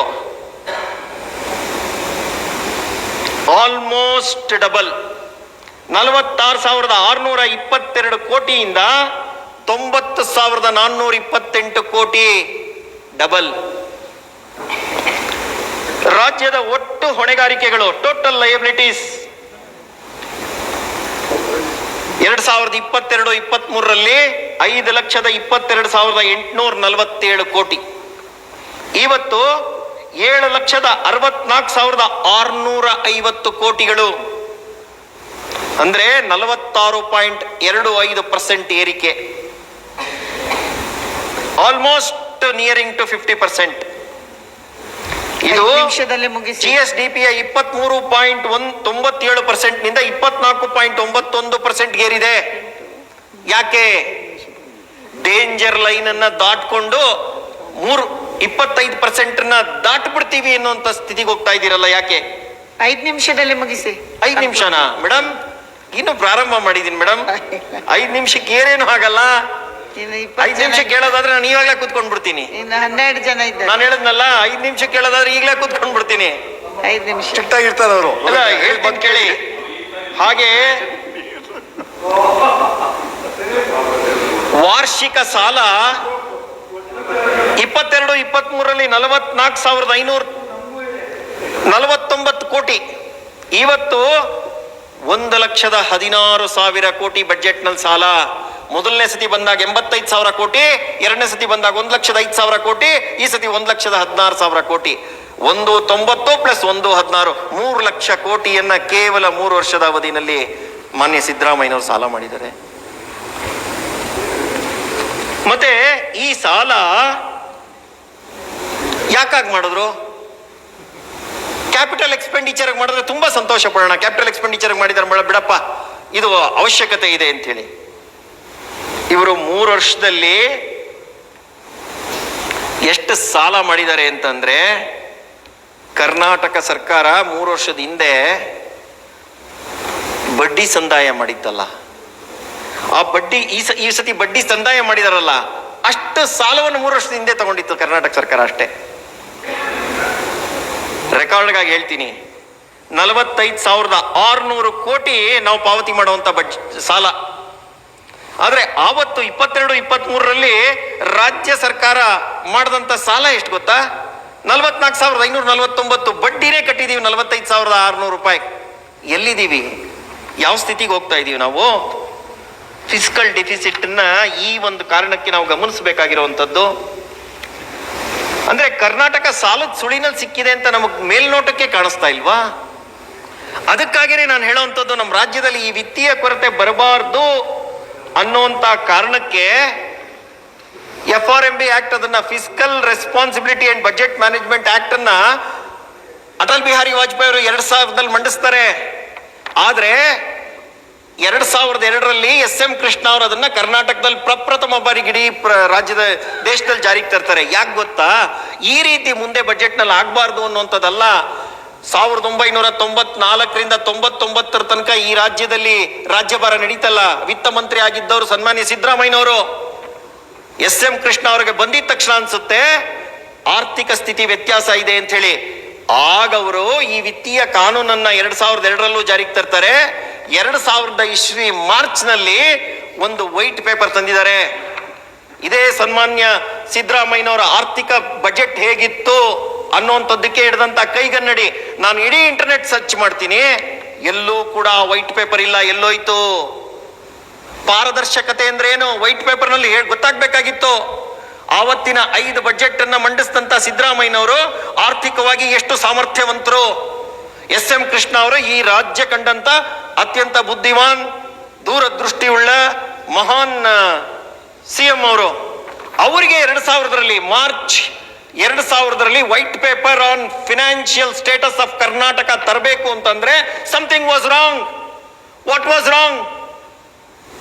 ಆಲ್ಮೋಸ್ಟ್ ಡಬಲ್. 46,622 ಕೋಟಿಯಿಂದ 90,428 ಕೋಟಿ, ಡಬಲ್. ರಾಜ್ಯದ ಒಟ್ಟು ಹೊಣೆಗಾರಿಕೆಗಳು, ಟೋಟಲ್ ಲಯಬಿಲಿಟೀಸ್ 2022-23ರಲ್ಲಿ 5,22,847 ಕೋಟಿ. ಇವತ್ತು 7,64,650 ಕೋಟಿಗಳು. ಅಂದ್ರೆ 46.25% ಏರಿಕೆ. Almost nearing to 50%. ಇದು ನಿಮಿಷದಲ್ಲಿ ಮುಗಿಸಿ. GSDPಯ 23.97% ನಿಂದ 24.91% ಏರಿದೆ. ಯಾಕೆ? ಡೇಂಜರ್ ಲೈನ್ ಅನ್ನ ದಾಟ್ಕೊಂಡು 25% ದಾಟ್ಬಿಡ್ತೀವಿ ಅನ್ನುವಂತ ಸ್ಥಿತಿಗೆ ಹೋಗ್ತಾ ಇದ್ದೀರಲ್ಲ, ಯಾಕೆ? 5 ನಿಮಿಷದಲ್ಲಿ ಮುಗಿಸಿ. 5 ನಿಮಿಷನಾ ಮೇಡಮ್? ಇನ್ನು ಪ್ರಾರಂಭ ಮಾಡಿದೀನಿ ಮೇಡಮ್. 5 ನಿಮಿಷಕ್ಕೆ ಏನೇನು ಆಗಲ್ಲ. 5 ನಿಮಿಷ ಕೇಳೋದಾದ್ರೆ ನಾನು ಇವಾಗಲೇ ಕೂತ್ಕೊಂಡ್ ಬಿಡ್ತೀನಿ. ಇನ್ನು 12 ಜನ ಇದ್ದಾರೆ. ನಾನು ಹೇಳದ್ನಲ್ಲ, 5 ನಿಮಿಷ ಕೇಳೋದಾದ್ರೆ ಈಗಲೇ ಕೂತ್ಕೊಂಡ್ ಬಿಡ್ತೀನಿ. 5 ನಿಮಿಷ ಸ್ಟ್ರಿಕ್ಟ್ ಆಗಿರ್ತಾರೆ ಅವರು. ಅಲ್ಲ, ಹೇಳ್ತೀನಿ ಕೇಳಿ. ಹಾಗೆ ವಾರ್ಷಿಕ ಸಾಲ 22-23ರಲ್ಲಿ 44,549 ಕೋಟಿ. ಇವತ್ತು 1,16,000 ಕೋಟಿ ಬಜೆಟ್ನಲ್ಲಿ ಸಾಲ. ಮೊದಲನೇ ಸತಿ ಬಂದಾಗ 85,000 ಕೋಟಿ, ಎರಡನೇ ಸತಿ ಬಂದಾಗ 1,05,000 ಕೋಟಿ, ಈ ಸತಿ 1,16,000 ಕೋಟಿ. 190 ಪ್ಲಸ್ 116 3 ಲಕ್ಷ ಕೋಟಿಯನ್ನ ಕೇವಲ 3 ವರ್ಷದ ಅವಧಿನಲ್ಲಿ ಮಾನ್ಯ ಸಿದ್ದರಾಮಯ್ಯನವರು ಸಾಲ ಮಾಡಿದ್ದಾರೆ. ಮತ್ತೆ ಈ ಸಾಲ ಯಾಕಾಗಿ ಮಾಡಿದ್ರು? ಕ್ಯಾಪಿಟಲ್ ಎಕ್ಸ್ಪೆಂಡಿಚರ್ ಮಾಡಿದ್ರೆ ತುಂಬಾ ಸಂತೋಷ ಪಡೋಣ. ಕ್ಯಾಪಿಟಲ್ ಎಕ್ಸ್ಪೆಂಡಿಚರ್ ಮಾಡಿದಾರೆ ಬಿಡಪ್ಪ, ಇದು ಅವಶ್ಯಕತೆ ಇದೆ ಅಂತ ಹೇಳಿ. ಇವರು 3 ವರ್ಷದಲ್ಲಿ ಎಷ್ಟು ಸಾಲ ಮಾಡಿದ್ದಾರೆ ಅಂತಂದ್ರೆ, ಕರ್ನಾಟಕ ಸರ್ಕಾರ 3 ವರ್ಷದ ಹಿಂದೆ ಬಡ್ಡಿ ಸಂದಾಯ ಮಾಡಿತ್ತಲ್ಲ, ಆ ಬಡ್ಡಿ ಈ ಸತಿ ಬಡ್ಡಿ ಸಂದಾಯ ಮಾಡಿದಾರಲ್ಲ, ಅಷ್ಟು ಸಾಲವನ್ನು 3 ವರ್ಷದ ಹಿಂದೆ ತಗೊಂಡಿತ್ತು ಕರ್ನಾಟಕ ಸರ್ಕಾರ ಅಷ್ಟೇ. ರೆಕಾರ್ಡ್ಗಾಗಿ ಹೇಳ್ತೀನಿ, 45,600 ಕೋಟಿ ನಾವು ಪಾವತಿ ಮಾಡುವಂತ ಸಾಲ. ಆದ್ರೆ ಆವತ್ತು 22-23ರಲ್ಲಿ ರಾಜ್ಯ ಸರ್ಕಾರ ಮಾಡಿದಂತ ಸಾಲ ಎಷ್ಟು ಗೊತ್ತಾ? 44,549. ಬಡ್ಡಿನೇ ಕಟ್ಟಿದೀವಿ 45,600 ರೂಪಾಯಿ. ಎಲ್ಲಿದ್ದೀವಿ? ಯಾವ ಸ್ಥಿತಿಗೆ ಹೋಗ್ತಾ ಇದೀವಿ ನಾವು? ಫಿಸ್ಕಲ್ ಡೆಫಿಸಿಟ್ ನ ಈ ಒಂದು ಕಾರಣಕ್ಕೆ ನಾವು ಗಮನಿಸಬೇಕಾಗಿರುವಂಥದ್ದು. ಅಂದ್ರೆ ಕರ್ನಾಟಕ ಸಾಲದ ಸುಳಿನಲ್ಲಿ ಸಿಕ್ಕಿದೆ ಅಂತ ನಮಗ್ ಮೇಲ್ನೋಟಕ್ಕೆ ಕಾಣಿಸ್ತಾ ಇಲ್ವಾ? ಅದಕ್ಕಾಗಿಯೇ ನಾನು ಹೇಳುವಂಥದ್ದು, ನಮ್ಮ ರಾಜ್ಯದಲ್ಲಿ ಈ ವಿತ್ತೀಯ ಕೊರತೆ ಬರಬಾರ್ದು ಅನ್ನುವಂತ ಕಾರಣಕ್ಕೆ FRMB ಆಕ್ಟ್, ಅದನ್ನ fiscal responsibility and budget management act ಅನ್ನ ಅಟಲ್ ಬಿಹಾರಿ ವಾಜಪೇಯಿ ಅವರು 2000ದಲ್ಲಿ ಮಂಡಿಸ್ತಾರೆ. ಆದ್ರೆ 2002ರಲ್ಲಿ SM ಕೃಷ್ಣ ಅವರು ಅದನ್ನ ಕರ್ನಾಟಕದಲ್ಲಿ ಪ್ರಪ್ರಥಮ ಬಾರಿಗೆ ಇಡೀ ರಾಜ್ಯದ ದೇಶದಲ್ಲಿ ಜಾರಿಗೆ ತರ್ತಾರೆ. ಯಾಕೆ ಗೊತ್ತಾ? ಈ ರೀತಿ ಮುಂದೆ ಬಜೆಟ್ ನಲ್ಲಿ ಆಗ್ಬಾರ್ದು ಅನ್ನುವಂಥದ್ದಲ್ಲ. 1994ರಿಂದ 99ರ ತನಕ ಈ ರಾಜ್ಯದಲ್ಲಿ ರಾಜ್ಯಭಾರ ನಡೀತಲ್ಲ, ವಿತ್ತ ಮಂತ್ರಿ ಆಗಿದ್ದವರು ಸನ್ಮಾನ್ಯ ಸಿದ್ದರಾಮಯ್ಯನವರು. SM ಕೃಷ್ಣ ಅವರಿಗೆ ಬಂದಿದ ತಕ್ಷಣ ಅನ್ಸುತ್ತೆ ಆರ್ಥಿಕ ಸ್ಥಿತಿ ವ್ಯತ್ಯಾಸ ಇದೆ ಅಂತ ಹೇಳಿ. ಆಗ ಅವರು ಈ ವಿತ್ತೀಯ ಕಾನೂನನ್ನ 2002ರಲ್ಲೂ ಜಾರಿಗೆ ತರ್ತಾರೆ. 2000 ಮಾರ್ಚ್ ನಲ್ಲಿ ಒಂದು ವೈಟ್ ಪೇಪರ್ ತಂದಿದ್ದಾರೆ. ಇದೇ ಸನ್ಮಾನ್ಯ ಸಿದ್ದರಾಮಯ್ಯನವರ ಆರ್ಥಿಕ ಬಜೆಟ್ ಹೇಗಿತ್ತು ಅನ್ನುವಂಥದ್ದಕ್ಕೆ ಹಿಡಿದಂತ ಕೈಗನ್ನಡಿ. ನಾನು ಇಡೀ ಇಂಟರ್ನೆಟ್ ಸರ್ಚ್ ಮಾಡ್ತೀನಿ, ಎಲ್ಲೂ ಕೂಡ ವೈಟ್ ಪೇಪರ್ ಇಲ್ಲ. ಎಲ್ಲೋಯ್ತು? ಪಾರದರ್ಶಕತೆ ಅಂದ್ರೆ ಏನು ವೈಟ್ ಪೇಪರ್ ನಲ್ಲಿ ಗೊತ್ತಾಗ್ಬೇಕಾಗಿತ್ತು. ಆವತ್ತಿನ 5 ಬಜೆಟ್ ಅನ್ನ ಮಂಡಿಸಿದಂತ ಸಿದ್ದರಾಮಯ್ಯನವರು ಆರ್ಥಿಕವಾಗಿ ಎಷ್ಟು ಸಾಮರ್ಥ್ಯವಂತರು. SM ಕೃಷ್ಣ ಅವರು ಈ ರಾಜ್ಯ ಕಂಡಂತ ಅತ್ಯಂತ ಬುದ್ಧಿವಾನ್, ದೂರದೃಷ್ಟಿಯುಳ್ಳ ಮಹಾನ್ CM ಅವರು. ಅವರಿಗೆ 2000ರಲ್ಲಿ ಮಾರ್ಚ್ 2000ರಲ್ಲಿ white paper on financial status of Karnataka ತರಬೇಕು ಅಂತಂದ್ರೆ something was wrong. What was wrong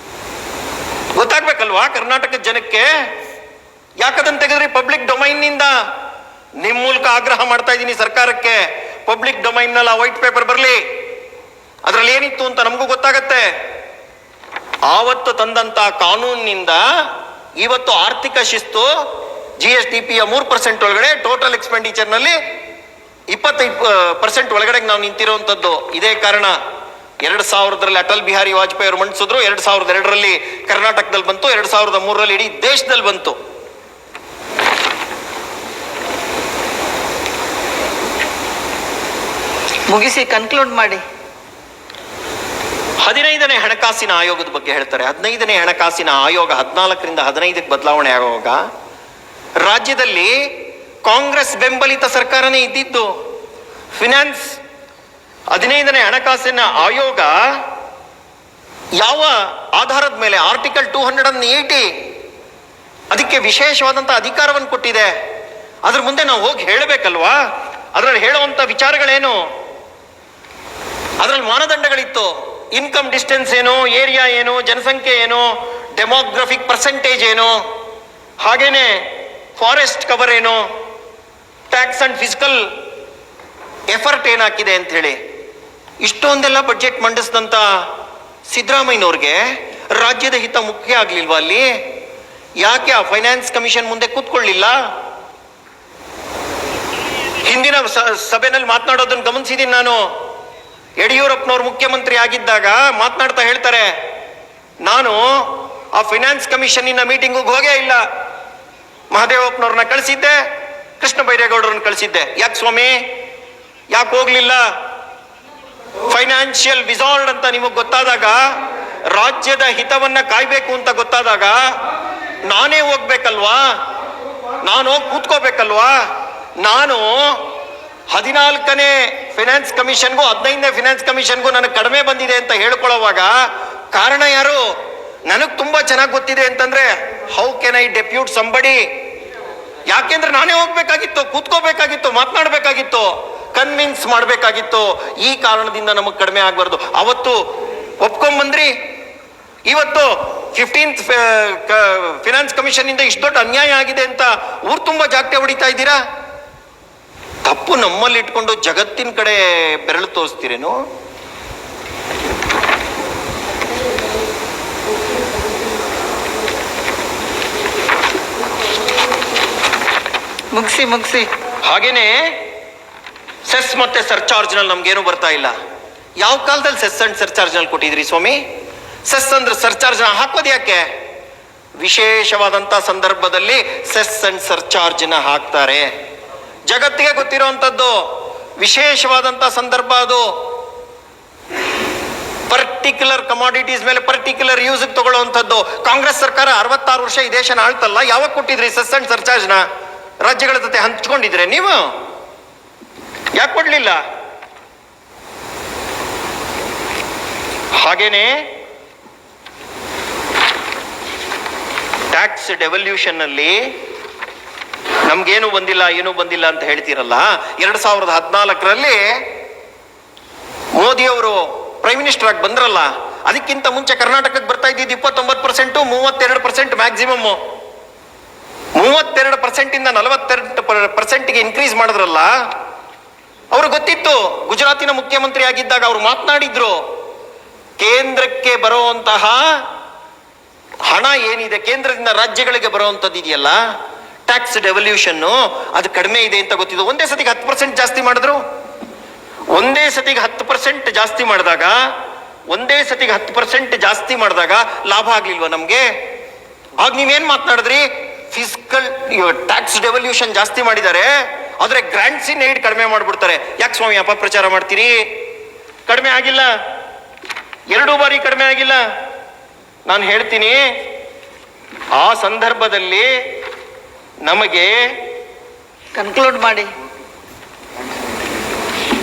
ಗೊತ್ತಾಗ್ಬೇಕಲ್ವಾ ಕರ್ನಾಟಕದ ಜನಕ್ಕೆ? ಯಾಕದನ್ನ ತೆಗೆದ್ರಿ ಪಬ್ಲಿಕ್ ಡೊಮೈನ್ ನಿಂದ? ನಿಮ್ ಮೂಲಕ ಆಗ್ರಹ ಮಾಡ್ತಾ ಇದ್ದೀನಿ ಸರ್ಕಾರಕ್ಕೆ, ಪಬ್ಲಿಕ್ ಡೊಮೈನ್ ನಲ್ಲಿ ಆ ವೈಟ್ ಪೇಪರ್ ಬರಲಿ. ಅದ್ರಲ್ಲಿ ಏನಿತ್ತು ಅಂತ ನಮಗೂ ಗೊತ್ತಾಗತ್ತೆ. ಆವತ್ತು ತಂದಂತ ಕಾನೂನಿನಿಂದ ಇವತ್ತು ಆರ್ಥಿಕ ಶಿಸ್ತು GSDP 3% ಒಳಗಡೆ, ಟೋಟಲ್ ಎಕ್ಸ್ಪೆಂಡಿಚರ್ ನಲ್ಲಿ 25% ಒಳಗಡೆ ನಾವು ನಿಂತಿರುವಂತದ್ದು. ಇದೇ ಕಾರಣ 2000ರಲ್ಲಿ ಅಟಲ್ ಬಿಹಾರಿ ವಾಜಪೇಯಿ ಅವರು ಮಂಡಿಸಿದ್ರು, 2002ರಲ್ಲಿ ಕರ್ನಾಟಕದಲ್ಲಿ ಬಂತು, 2003ರಲ್ಲಿ ಇಡೀ ದೇಶದಲ್ಲಿ ಬಂತು. ಮುಗಿಸಿ, ಕನ್ಕ್ಲೂಡ್ ಮಾಡಿ. 15ನೇ ಹಣಕಾಸಿನ ಆಯೋಗದ ಬಗ್ಗೆ ಹೇಳ್ತಾರೆ. 15ನೇ ಹಣಕಾಸಿನ ಆಯೋಗ 14ರಿಂದ 15ಕ್ಕೆ ಬದಲಾವಣೆ ಆಗುವಾಗ ರಾಜ್ಯದಲ್ಲಿ ಕಾಂಗ್ರೆಸ್ ಬೆಂಬಲಿತ ಸರ್ಕಾರನೇ ಇದ್ದಿದ್ದು. ಫಿನಾನ್ಸ್ 15ನೇ ಹಣಕಾಸಿನ ಆಯೋಗ ಯಾವ ಆಧಾರದ ಮೇಲೆ? ಆರ್ಟಿಕಲ್ 280 ಅದಕ್ಕೆ ವಿಶೇಷವಾದಂತ ಅಧಿಕಾರವನ್ನು ಕೊಟ್ಟಿದೆ. ಅದ್ರ ಮುಂದೆ ನಾವು ಹೋಗಿ ಹೇಳಬೇಕಲ್ವಾ? ಅದರಲ್ಲಿ ಹೇಳುವಂತ ವಿಚಾರಗಳೇನು? ಅದರಲ್ಲಿ ಮಾನದಂಡಗಳಿತ್ತು. ಇನ್ಕಮ್ ಡಿಸ್ಟೆನ್ಸ್ ಏನು, ಏರಿಯಾ ಏನು, ಜನಸಂಖ್ಯೆ ಏನು, ಡೆಮೋಗ್ರಫಿಕ್ ಪರ್ಸೆಂಟೇಜ್ ಏನು, ಹಾಗೇನೆ ಫಾರೆಸ್ಟ್ ಕವರ್ ಏನು, ಟ್ಯಾಕ್ಸ್ ಅಂಡ್ ಫಿಸಿಕಲ್ ಎಫರ್ಟ್ ಏನಾಕಿದೆ ಅಂತ ಹೇಳಿ ಇಷ್ಟೊಂದೆಲ್ಲ ಬಡ್ಜೆಟ್ ಮಂಡಿಸಿದಂತ ಸಿದ್ದರಾಮಯ್ಯನವ್ರಿಗೆ ರಾಜ್ಯದ ಹಿತ ಮುಖ್ಯ ಆಗ್ಲಿಲ್ವಾ ಅಲ್ಲಿ? ಯಾಕೆ ಆ ಫೈನಾನ್ಸ್ ಕಮಿಷನ್ ಮುಂದೆ ಕೂತ್ಕೊಳ್ಳಿಲ್ಲ? ಹಿಂದಿನ ಸಭೆಯಲ್ಲಿ ಮಾತನಾಡೋದನ್ನು ಗಮನಿಸಿದ್ದೀನಿ ನಾನು. ಯಡಿಯೂರಪ್ಪನವ್ರು ಮುಖ್ಯಮಂತ್ರಿ ಆಗಿದ್ದಾಗ ಮಾತನಾಡ್ತಾ ಹೇಳ್ತಾರೆ, ನಾನು ಆ ಫೈನಾನ್ಸ್ ಕಮಿಷನ್ನಿನ ಮೀಟಿಂಗಿಗೆ ಹೋಗೇ ಇಲ್ಲ. ಮಹದೇವಪ್ಪನವ್ರನ್ನ ಕಳಿಸಿದ್ದೆ, ಕೃಷ್ಣ ಬೈರೇಗೌಡರನ್ನ ಕಳಿಸಿದ್ದೆ. ಯಾಕೆ ಸ್ವಾಮಿ, ಯಾಕೆ ಹೋಗ್ಲಿಲ್ಲ? ಫೈನಾನ್ಷಿಯಲ್ ವಿಸಾರ್ಡ್ ಅಂತ ನಿಮಗೆ ಗೊತ್ತಾದಾಗ, ರಾಜ್ಯದ ಹಿತವನ್ನ ಕಾಯ್ಬೇಕು ಅಂತ ಗೊತ್ತಾದಾಗ ನಾನೇ ಹೋಗ್ಬೇಕಲ್ವಾ? ನಾನು ಹೋಗಿ ಕೂತ್ಕೋಬೇಕಲ್ವಾ? ನಾನು 14ನೇ ಫೈನಾನ್ಸ್ ಕಮಿಷನ್ಗೂ 15ನೇ ಫೈನಾನ್ಸ್ ಕಮಿಷನ್ಗೂ ನನಗೆ ಕಡಿಮೆ ಬಂದಿದೆ ಅಂತ ಹೇಳ್ಕೊಳ್ಳೋವಾಗ ಕಾರಣ ಯಾರು? ನನಗೆ ತುಂಬಾ ಚೆನ್ನಾಗಿ ಗೊತ್ತಿದೆ ಅಂತಂದ್ರೆ how can I depute somebody? ಯಾಕೆಂದ್ರೆ ನಾನೇ ಹೋಗ್ಬೇಕಾಗಿತ್ತು, ಕೂತ್ಕೋಬೇಕಾಗಿತ್ತು, ಮಾತನಾಡ್ಬೇಕಾಗಿತ್ತು, ಕನ್ವಿನ್ಸ್ ಮಾಡ್ಬೇಕಾಗಿತ್ತು. ಈ ಕಾರಣದಿಂದ ನಮಗೆ ಕಡಿಮೆ ಆಗ್ಬಾರ್ದು. ಅವತ್ತು ಒಪ್ಕೊಂಡ್ಬಂದ್ರಿ, ಇವತ್ತು 15th ಫೈನಾನ್ಸ್ ಕಮಿಷನ್ ಇಂದ ಇಷ್ಟು ದೊಡ್ಡ ಅನ್ಯಾಯ ಆಗಿದೆ ಅಂತ ಊರು ತುಂಬಾ ಜಾಗಟೆ ಹೊಡಿತಾ ಇದ್ದೀರಾ. ತಪ್ಪು ನಮ್ಮಲ್ಲಿ ಇಟ್ಕೊಂಡು ಜಗತ್ತಿನ ಕಡೆ ಬೆರಳು ತೋರಿಸ್ತೀರೇನು? ಮುಗಿಸಿ. ಹಾಗೇನೆ ಸೆಸ್ ಮತ್ತೆ ಸರ್ಚಾರ್ಜ್ ನಲ್ಲಿ ನಮ್ಗೇನು ಬರ್ತಾ ಇಲ್ಲ. ಯಾವ ಕಾಲದಲ್ಲಿ ಸೆಸ್ ಅಂಡ್ ಸರ್ಚಾರ್ಜ್ ನಲ್ಲಿ ಕೊಟ್ಟಿದ್ರಿ ಸ್ವಾಮಿ? ಸೆಸ್ ಅಂದ್ರೆ ಸರ್ಚಾರ್ಜ್ ಹಾಕೋದು ಯಾಕೆ? ವಿಶೇಷವಾದಂತ ಸಂದರ್ಭದಲ್ಲಿ ಸೆಸ್ ಅಂಡ್ ಸರ್ಚಾರ್ಜ್ ನ ಹಾಕ್ತಾರೆ. ಜಗತ್ತಿಗೆ ಗೊತ್ತಿರುವಂತದ್ದು ವಿಶೇಷವಾದಂತ ಸಂದರ್ಭ ಅದು. ಪರ್ಟಿಕ್ಯುಲರ್ ಕಮಾಡಿಟೀಸ್ ಮೇಲೆ ಪರ್ಟಿಕ್ಯುಲರ್ ಯೂಸ್ ತಗೊಳ್ಳುವಂಥದ್ದು. ಕಾಂಗ್ರೆಸ್ ಸರ್ಕಾರ 66 ವರ್ಷ ಈ ದೇಶನ ಆಳ್ತಲ್ಲ, ಯಾವಾಗ ಕೊಟ್ಟಿದ್ರಿ ಸೆಸ್ ಅಂಡ್ ಸರ್ಚಾರ್ಜ್ ನ? ರಾಜ್ಯಗಳ ಜೊತೆ ಹಂಚ್ಕೊಂಡಿದ್ರೆ ನೀವು? ಯಾಕೆ ಕೊಡ್ಲಿಲ್ಲ? ಹಾಗೇನೆ ಟ್ಯಾಕ್ಸ್ ಡೆವಲ್ಯೂಷನ್ ನಲ್ಲಿ ನಮ್ಗೇನು ಬಂದಿಲ್ಲ ಏನೂ ಬಂದಿಲ್ಲ ಅಂತ ಹೇಳ್ತೀರಲ್ಲ. 2014ರಲ್ಲಿ ಮೋದಿ ಅವರು ಪ್ರೈಮ್ ಮಿನಿಸ್ಟರ್ ಆಗಿ ಬಂದ್ರಲ್ಲ, ಅದಕ್ಕಿಂತ ಮುಂಚೆ ಕರ್ನಾಟಕಕ್ಕೆ ಬರ್ತಾ ಇದ್ದಿದ್ದು 29%, 32% ಮ್ಯಾಕ್ಸಿಮಮ್. 32% ಇಂದ 42%ಗೆ ಇನ್ಕ್ರೀಸ್ ಮಾಡಿದ್ರಲ್ಲ. ಅವ್ರು ಗೊತ್ತಿತ್ತು. ಗುಜರಾತಿನ ಮುಖ್ಯಮಂತ್ರಿ ಆಗಿದ್ದಾಗ ಅವ್ರು ಮಾತನಾಡಿದ್ರು, ಕೇಂದ್ರಕ್ಕೆ ಬರುವಂತಹ ಹಣ ಏನಿದೆ, ಕೇಂದ್ರದಿಂದ ರಾಜ್ಯಗಳಿಗೆ ಬರುವಂತದ್ದು ಇದೆಯಲ್ಲ ಟ್ಯಾಕ್ಸ್ ಡೆವಲ್ಯೂಷನ್, ಅದು ಕಡಿಮೆ ಇದೆ ಅಂತ ಗೊತ್ತಿದ್ದು. ಒಂದೇ ಸತಿಗೆ 10% ಜಾಸ್ತಿ ಮಾಡಿದ್ರು. ಒಂದೇ ಸತಿಗೆ 10% ಜಾಸ್ತಿ ಮಾಡಿದಾಗ ಲಾಭ ಆಗ್ಲಿಲ್ವಾ ನಮ್ಗೆ? ಆಗ ನೀವೇನ್ ಮಾತನಾಡಿದ್ರಿ? ಫಿಸ್ಕಲ್ ಟ್ಯಾಕ್ಸ್ ಡೆವಲ್ಯೂಷನ್ ಜಾಸ್ತಿ ಮಾಡಿದ್ದಾರೆ, ಆದ್ರೆ ಗ್ರಾಂಟ್ಸ್ ಇನ್ ಏಡ್ ಕಡಿಮೆ ಮಾಡ್ಬಿಡ್ತಾರೆ. ಯಾಕೆ ಸ್ವಾಮಿ ಅಪಪ್ರಚಾರ ಮಾಡ್ತೀರಿ? ಕಡಿಮೆ ಆಗಿಲ್ಲ, 2 ಬಾರಿ ಕಡಿಮೆ ಆಗಿಲ್ಲ. ನಾನು ಹೇಳ್ತೀನಿ, ಆ ಸಂದರ್ಭದಲ್ಲಿ ನಮಗೆ ಕನ್ಕ್ಲೂಡ್ ಮಾಡಿ.